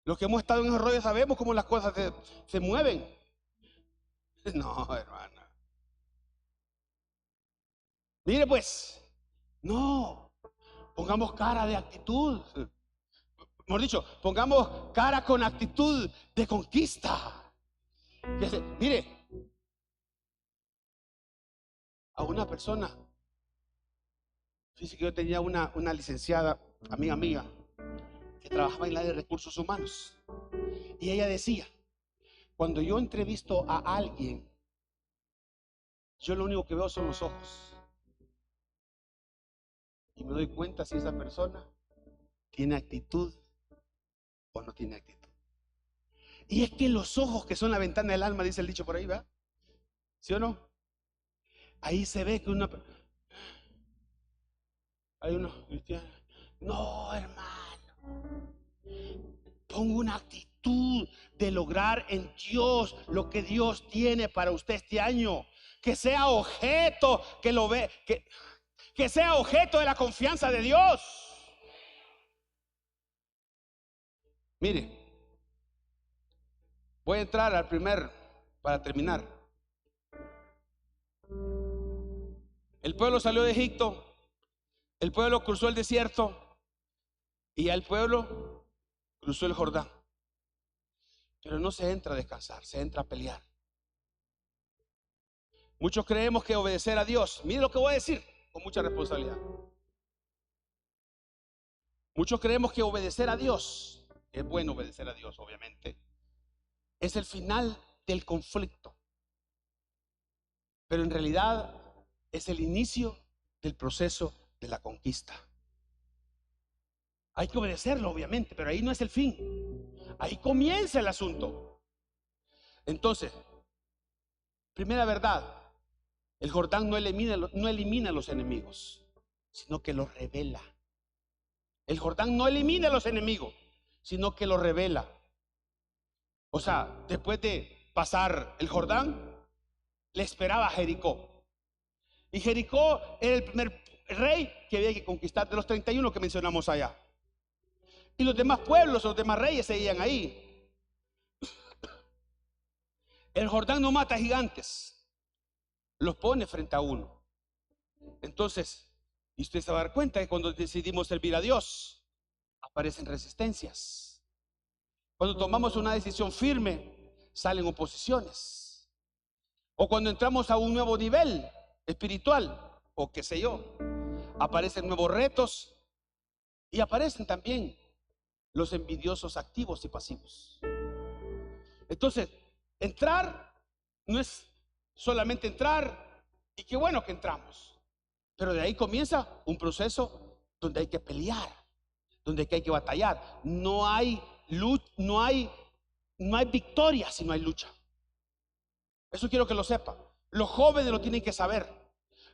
Los que hemos estado en esos rollos sabemos cómo las cosas se mueven. No, hermano. Mire pues, no, pongamos cara de actitud. Mejor dicho, pongamos cara con actitud de conquista. Mire, a una persona, fíjese que yo tenía una licenciada, amiga mía, que trabajaba en la área de recursos humanos. Y ella decía, cuando yo entrevisto a alguien, yo lo único que veo son los ojos. Y me doy cuenta si esa persona tiene actitud o no tiene actitud. Y es que los ojos, que son la ventana del alma, dice el dicho por ahí, ¿verdad? ¿Sí o no? Ahí se ve que hay unos cristianos. No, hermano. Ponga una actitud de lograr en Dios lo que Dios tiene para usted este año. Que sea objeto, que sea objeto de la confianza de Dios. Mire, voy a entrar para terminar. El pueblo salió de Egipto, el pueblo cruzó el desierto y ya el pueblo cruzó el Jordán. Pero no se entra a descansar, se entra a pelear. Muchos creemos que obedecer a Dios, mire lo que voy a decir con mucha responsabilidad. Muchos creemos que obedecer a Dios, es bueno obedecer a Dios, obviamente, es el final del conflicto. Pero en realidad es el inicio del proceso de la conquista. Hay que obedecerlo, obviamente, pero ahí no es el fin. Ahí comienza el asunto. Entonces, primera verdad, el Jordán no elimina a los enemigos, sino que los revela. El Jordán no elimina a los enemigos, sino que los revela. O sea, después de pasar el Jordán, le esperaba Jericó. Y Jericó era el primer rey que había que conquistar de los 31 que mencionamos allá. Y los demás pueblos, los demás reyes seguían ahí. El Jordán no mata gigantes, los pone frente a uno. Entonces, y usted se va a dar cuenta que cuando decidimos servir a Dios, aparecen resistencias. Cuando tomamos una decisión firme, salen oposiciones. O cuando entramos a un nuevo nivel espiritual, o qué sé yo, aparecen nuevos retos y aparecen también los envidiosos activos y pasivos. Entonces, entrar no es solamente entrar, y qué bueno que entramos, pero de ahí comienza un proceso donde hay que pelear, donde hay que batallar. No hay victoria si no hay lucha. Eso quiero que lo sepa. Los jóvenes lo tienen que saber.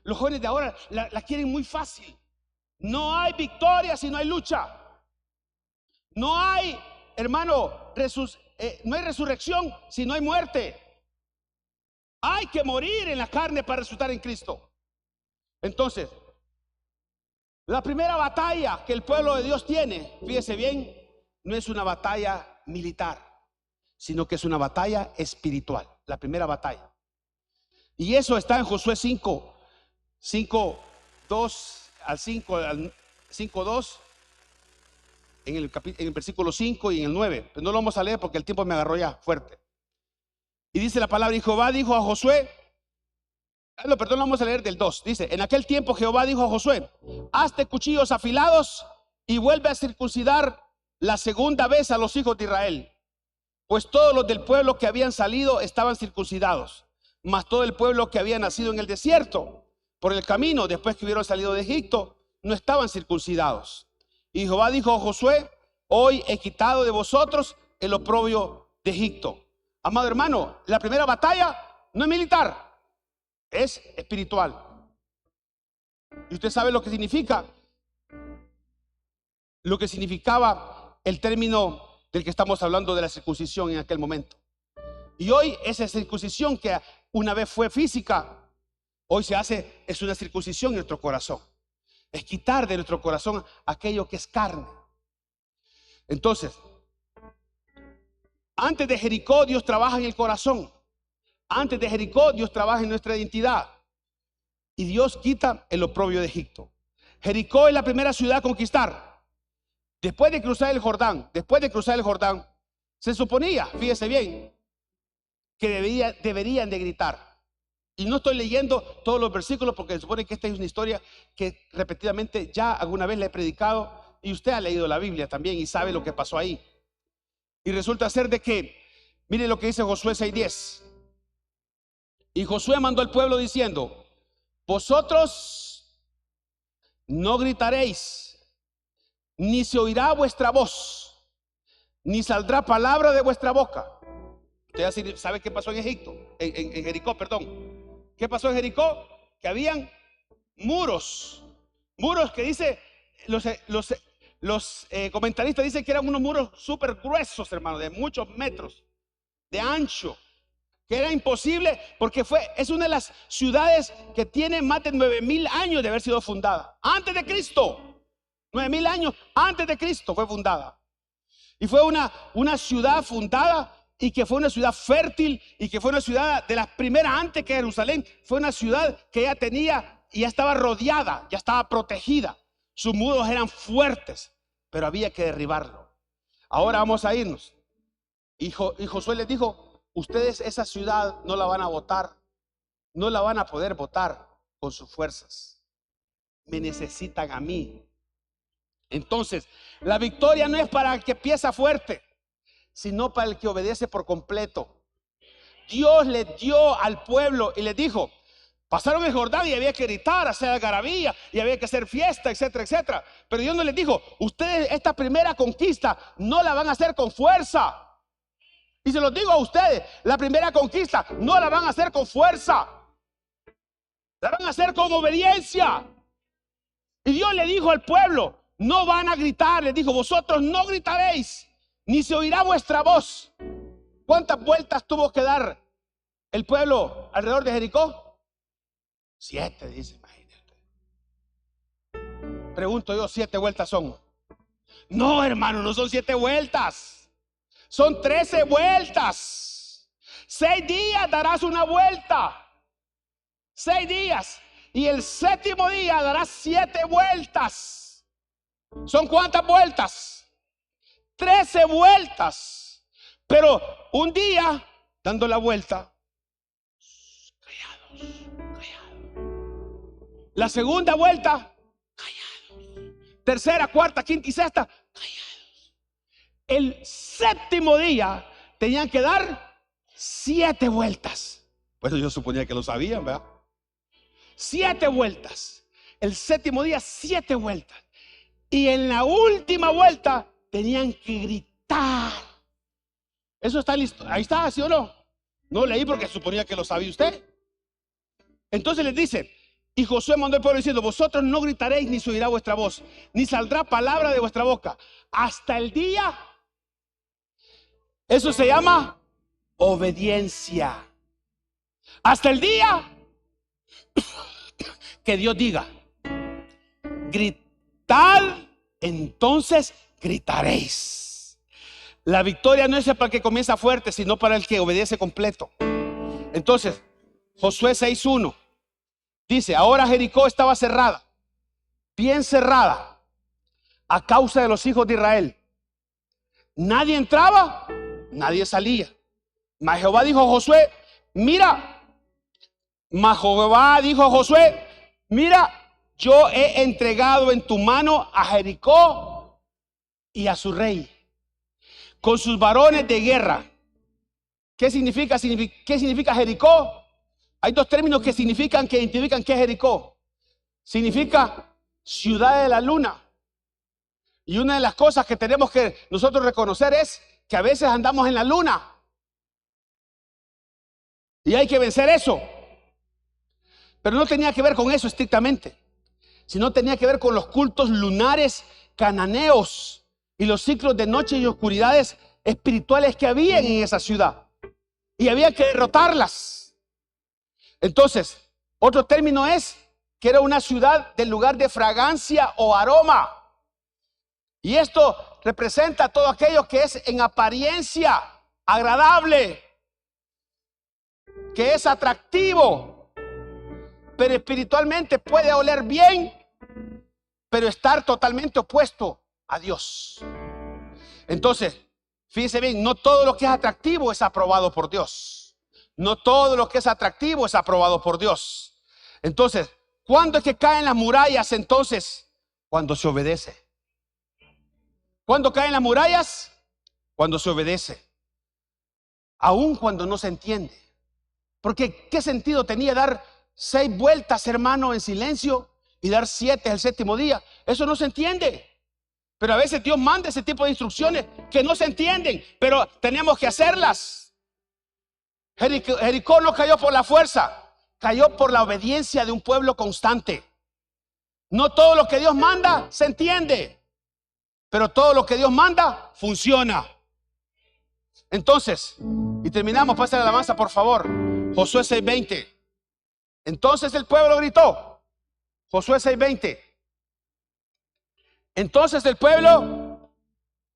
Los jóvenes de ahora la quieren muy fácil. No hay victoria si no hay lucha. No hay, hermano, no hay resurrección si no hay muerte. Hay que morir en la carne para resucitar en Cristo. Entonces, la primera batalla que el pueblo de Dios tiene, fíjese bien, no es una batalla militar, sino que es una batalla espiritual. La primera batalla. Y eso está en Josué 5, 2 al 5, 2, en el versículo 5 y en el 9. Pero no lo vamos a leer porque el tiempo me agarró ya fuerte. Y dice la palabra: y Jehová dijo a Josué, lo vamos a leer del 2. Dice: en aquel tiempo Jehová dijo a Josué: hazte cuchillos afilados y vuelve a circuncidar la segunda vez a los hijos de Israel. Pues todos los del pueblo que habían salido estaban circuncidados, mas todo el pueblo que había nacido en el desierto por el camino, después que hubieron salido de Egipto, no estaban circuncidados. Y Jehová dijo a Josué: hoy he quitado de vosotros el oprobio de Egipto. Amado hermano, la primera batalla no es militar, es espiritual. Y usted sabe lo que significa, lo que significaba el término del que estamos hablando, de la circuncisión en aquel momento. Y hoy esa circuncisión, que una vez fue física, hoy es una circuncisión en nuestro corazón. Es quitar de nuestro corazón aquello que es carne. Entonces, antes de Jericó, Dios trabaja en el corazón. Antes de Jericó, Dios trabaja en nuestra identidad. Y Dios quita el oprobio de Egipto. Jericó es la primera ciudad a conquistar. Después de cruzar el Jordán, se suponía, fíjese bien, que deberían de gritar. Y no estoy leyendo todos los versículos porque se supone que esta es una historia que repetidamente ya alguna vez le he predicado, y usted ha leído la Biblia también y sabe lo que pasó ahí. Y resulta ser de que, mire lo que dice Josué 6:10. Y Josué mandó al pueblo diciendo: vosotros no gritaréis, ni se oirá vuestra voz, ni saldrá palabra de vuestra boca. Usted sabe qué pasó en Egipto, en Jericó, perdón. ¿Qué pasó en Jericó? Que habían muros que dice, los comentaristas dicen que eran unos muros súper gruesos, hermano, de muchos metros de ancho, que era imposible porque es una de las ciudades que tiene más de 9,000 años de haber sido fundada, antes de Cristo. 9,000 años antes de Cristo fue fundada. Y fue una ciudad fundada, y que fue una ciudad fértil, y que fue una ciudad de las primeras antes que Jerusalén. Fue una ciudad que ya tenía y ya estaba rodeada, ya estaba protegida. Sus muros eran fuertes, pero había que derribarlo. Ahora vamos a irnos. Y Josué les dijo: ustedes esa ciudad no la van a botar, no la van a poder botar con sus fuerzas. Me necesitan a mí. Entonces, la victoria no es para el que empieza fuerte, sino para el que obedece por completo. Dios le dio al pueblo y les dijo: pasaron el Jordán y había que gritar, hacer algarabía, y había que hacer fiesta, etcétera, etcétera. Pero Dios no les dijo: ustedes esta primera conquista no la van a hacer con fuerza. Y se los digo a ustedes, la primera conquista no la van a hacer con fuerza, la van a hacer con obediencia. Y Dios le dijo al pueblo: no van a gritar. Les dijo: vosotros no gritaréis, ni se oirá vuestra voz. ¿Cuántas vueltas tuvo que dar el pueblo alrededor de Jericó? 7, dice, imagínate. Pregunto yo, 7 vueltas son. No, hermano, no son 7 vueltas. Son 13 vueltas. 6 días darás una vuelta. 6 días. Y el 7º día darás 7 vueltas. ¿Son cuántas vueltas? 13 vueltas. Pero un día dando la vuelta, callados. La segunda vuelta, callados. Tercera, cuarta, quinta y sexta, callados. El 7º día tenían que dar 7 vueltas. Pues yo suponía que lo sabían, ¿verdad? 7 vueltas. El 7º día, 7 vueltas. Y en la última vuelta tenían que gritar. Eso está listo. Ahí está, ¿sí o no? No leí porque suponía que lo sabía usted. Entonces les dice: y Josué mandó al pueblo diciendo: vosotros no gritaréis, ni se oirá vuestra voz, ni saldrá palabra de vuestra boca, hasta el día. Eso se llama obediencia. Hasta el día que Dios diga: gritad, entonces gritaréis. La victoria no es para el que comienza fuerte, sino para el que obedece completo. Entonces, Josué 6:1 dice: ahora Jericó estaba cerrada, bien cerrada, a causa de los hijos de Israel. Nadie entraba, nadie salía. Mas Jehová dijo a Josué: mira, yo he entregado en tu mano a Jericó y a su rey, con sus varones de guerra. ¿Qué significa Jericó? Hay 2 términos que identifican qué es Jericó. Significa ciudad de la luna. Y una de las cosas que tenemos que nosotros reconocer es que a veces andamos en la luna. Y hay que vencer eso. Pero no tenía que ver con eso estrictamente, sino tenía que ver con los cultos lunares cananeos y los ciclos de noche y oscuridades espirituales que habían en esa ciudad. Y había que derrotarlas. Entonces, otro término es que era una ciudad del lugar de fragancia o aroma. Y esto representa todo aquello que es en apariencia agradable, que es atractivo, pero espiritualmente puede oler bien, pero estar totalmente opuesto a Dios. Entonces, fíjese bien, no todo lo que es atractivo es aprobado por Dios. No todo lo que es atractivo es aprobado por Dios. Entonces, ¿cuándo es que caen las murallas? Entonces, cuando se obedece. ¿Cuándo caen las murallas? cuando se obedece, aun cuando no se entiende. Porque ¿qué sentido tenía dar 6 vueltas, hermano, en silencio y dar 7 el séptimo día? Eso no se entiende. Pero a veces Dios manda ese tipo de instrucciones que no se entienden, pero tenemos que hacerlas. Jericó no cayó por la fuerza, cayó por la obediencia de un pueblo constante. No todo lo que Dios manda se entiende, pero todo lo que Dios manda funciona. Entonces, y terminamos, pasa la alabanza por favor. Josué 6:20. Entonces el pueblo gritó. Josué 6:20. Entonces el pueblo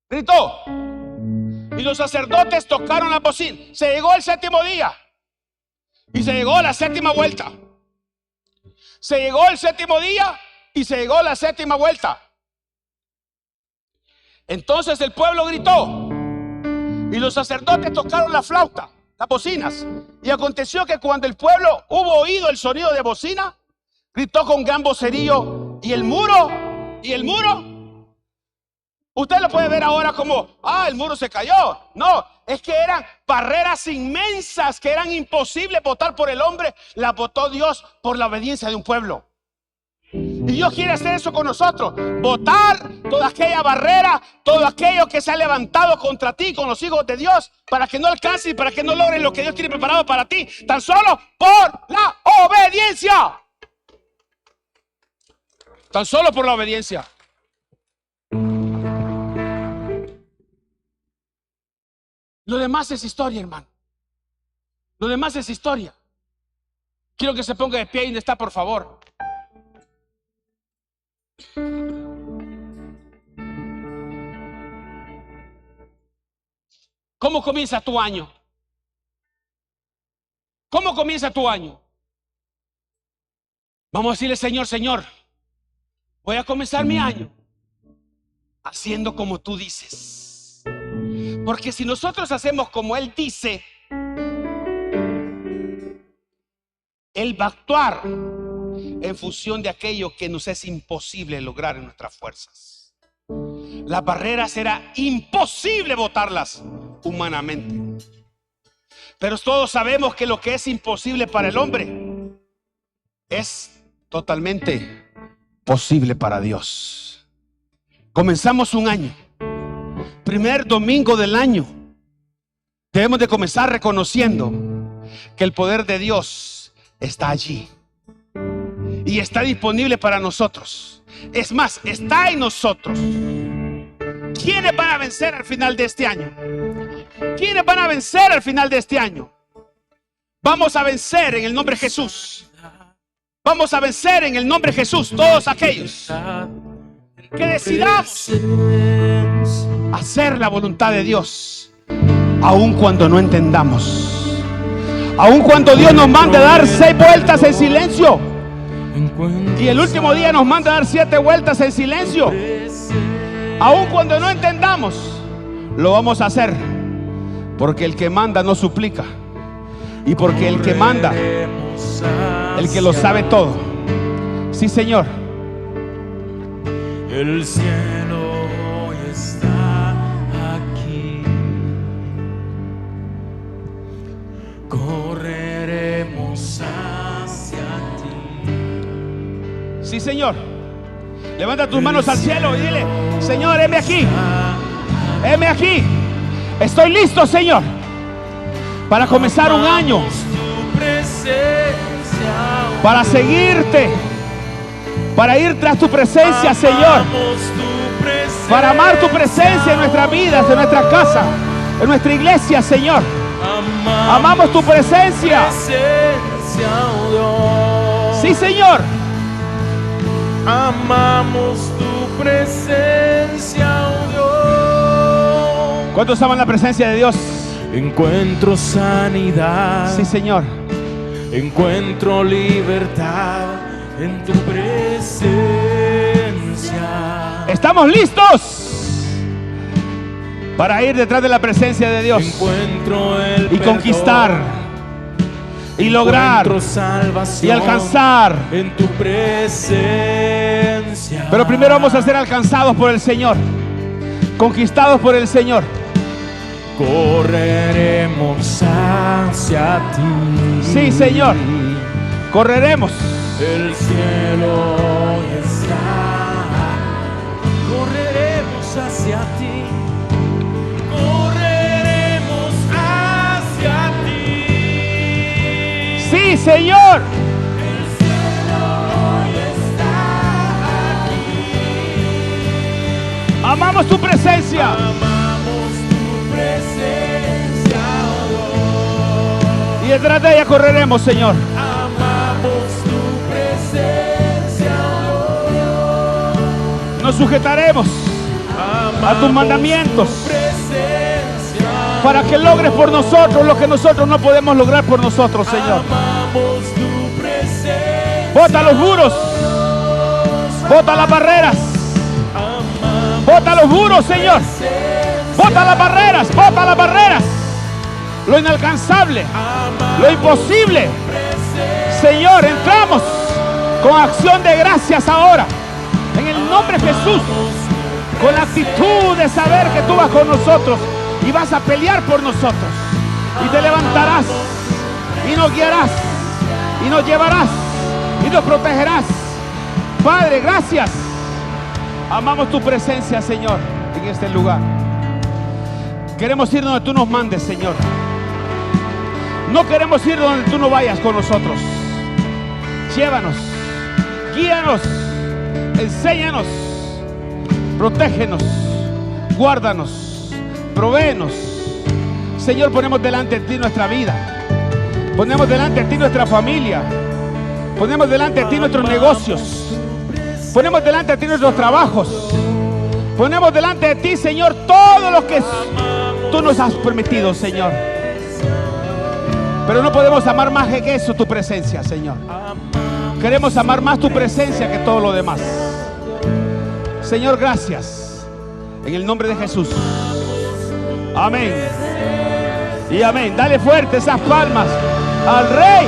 gritó y los sacerdotes tocaron la bocina. Se llegó el séptimo día y se llegó la séptima vuelta. Se llegó el séptimo día y se llegó la séptima vuelta. Entonces el pueblo gritó y los sacerdotes tocaron la flauta, las bocinas. Y aconteció que cuando el pueblo hubo oído el sonido de bocina, gritó con gran vocerío, y el muro, usted lo puede ver ahora como, el muro se cayó. No, es que eran barreras inmensas que eran imposibles botar por el hombre. Las botó Dios por la obediencia de un pueblo. Y Dios quiere hacer eso con nosotros, botar toda aquella barrera, todo aquello que se ha levantado contra ti, con los hijos de Dios, para que no alcances y para que no logres lo que Dios tiene preparado para ti, tan solo por la obediencia. Tan solo por la obediencia. Lo demás es historia, hermano. Lo demás es historia. Quiero que se ponga de pie. ¿Dónde está, por favor? ¿Cómo comienza tu año? ¿Cómo comienza tu año? Vamos a decirle, Señor, voy a comenzar mi año haciendo como tú dices. Porque si nosotros hacemos como Él dice, Él va a actuar en función de aquello que nos es imposible lograr en nuestras fuerzas. Las barreras era imposible botarlas humanamente, pero todos sabemos que lo que es imposible para el hombre es totalmente posible para Dios. Comenzamos un año, primer domingo del año. Debemos de comenzar reconociendo que el poder de Dios está allí y está disponible para nosotros. Es más, está en nosotros. ¿Quiénes van a vencer al final de este año? ¿Quiénes van a vencer al final de este año? Vamos a vencer en el nombre de Jesús. Vamos a vencer en el nombre de Jesús. Todos aquellos que decidamos hacer la voluntad de Dios, aun cuando no entendamos, aun cuando Dios nos manda a dar 6 vueltas en silencio y el último día nos manda a dar 7 vueltas en silencio, aun cuando no entendamos, lo vamos a hacer, porque el que manda no suplica, y porque el que manda, el que lo sabe todo. Sí, Señor. El cielo hoy está aquí. Correremos hacia ti. Sí, Señor. Levanta tus manos al cielo y dile: Señor, heme aquí. Heme aquí. Estoy listo, Señor, para comenzar un año, para seguirte, para ir tras tu presencia, Señor, para amar tu presencia en nuestras vidas, en nuestra casa, en nuestra iglesia, Señor. Amamos tu presencia. Sí, Señor. Amamos tu presencia, oh Dios. ¿Cuántos aman la presencia de Dios? Encuentro sanidad. Sí, Señor. Encuentro libertad en tu presencia. Estamos listos para ir detrás de la presencia de Dios. Encuentro el y conquistar y lograr y alcanzar en tu presencia. Pero primero vamos a ser alcanzados por el Señor, conquistados por el Señor. correremos hacia ti. Sí, Señor, correremos. El cielo está, correremos hacia ti, correremos hacia ti. Sí, Señor. El cielo está aquí. Amamos tu presencia. Amamos tu presencia, oh. Y detrás de ella correremos, Señor. Amamos tu presencia, oh. Nos sujetaremos a tus mandamientos para que logres por nosotros lo que nosotros no podemos lograr por nosotros, Señor. Amamos tu presencia. Bota los muros, bota las barreras, bota los muros, Señor. Bota las barreras, bota las barreras. Lo inalcanzable, lo imposible. Señor, entramos con acción de gracias ahora, en el nombre de Jesús, con la actitud de saber que tú vas con nosotros y vas a pelear por nosotros, y te levantarás y nos guiarás y nos llevarás y nos protegerás. Padre, gracias. Amamos tu presencia, Señor, en este lugar. Queremos ir donde tú nos mandes, Señor. No queremos ir donde tú no vayas con nosotros. Llévanos, guíanos, enséñanos, protégenos, guárdanos, provéenos. Señor, ponemos delante de ti nuestra vida, ponemos delante de ti nuestra familia, ponemos delante de ti nuestros negocios, ponemos delante de ti nuestros trabajos, ponemos delante de ti, Señor, todo lo que tú nos has permitido, Señor. Pero no podemos amar más que eso, tu presencia, Señor. Queremos amar más tu presencia que todo lo demás. Señor, gracias. En el nombre de Jesús. Amén. Y amén. Dale fuerte esas palmas al Rey.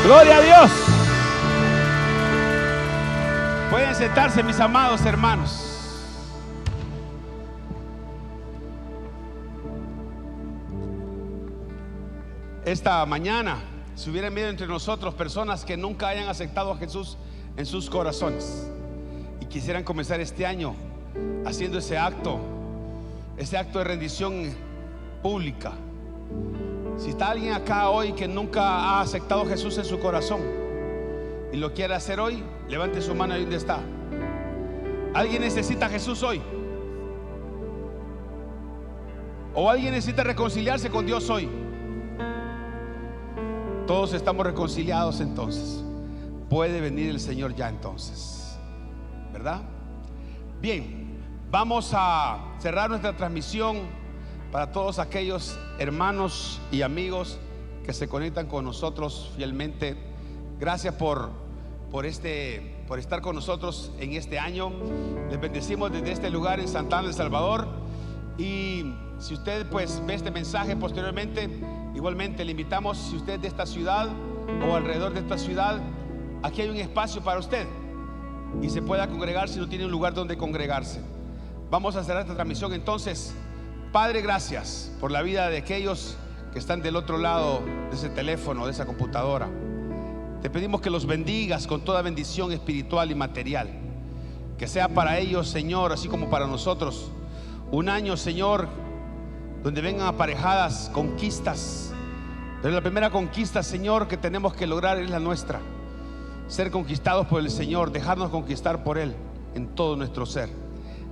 Gloria a Dios. Pueden sentarse, mis amados hermanos. Esta mañana, si hubiera habido entre nosotros personas que nunca hayan aceptado a Jesús en sus corazones y quisieran comenzar este año haciendo ese acto de rendición pública. Si está alguien acá hoy que nunca ha aceptado a Jesús en su corazón y lo quiere hacer hoy, levante su mano ahí donde está. ¿Alguien necesita a Jesús hoy? ¿O alguien necesita reconciliarse con Dios hoy? Todos estamos reconciliados, entonces puede venir el Señor ya entonces, ¿verdad? Bien, vamos a cerrar nuestra transmisión para todos aquellos hermanos y amigos que se conectan con nosotros fielmente. Gracias por estar con nosotros en este año. Les bendecimos desde este lugar en Santana, El Salvador. Y si usted pues ve este mensaje posteriormente, igualmente le invitamos, si usted es de esta ciudad o alrededor de esta ciudad, aquí hay un espacio para usted y se pueda congregar si no tiene un lugar donde congregarse. Vamos a cerrar esta transmisión entonces. Padre, gracias por la vida de aquellos que están del otro lado de ese teléfono, de esa computadora. Te pedimos que los bendigas con toda bendición espiritual y material, que sea para ellos, Señor, así como para nosotros, un año, Señor, donde vengan aparejadas conquistas. Pero la primera conquista, Señor, que tenemos que lograr es la nuestra: ser conquistados por el Señor, dejarnos conquistar por Él en todo nuestro ser.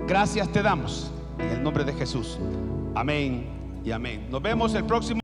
Gracias te damos en el nombre de Jesús. Amén y amén. Nos vemos el próximo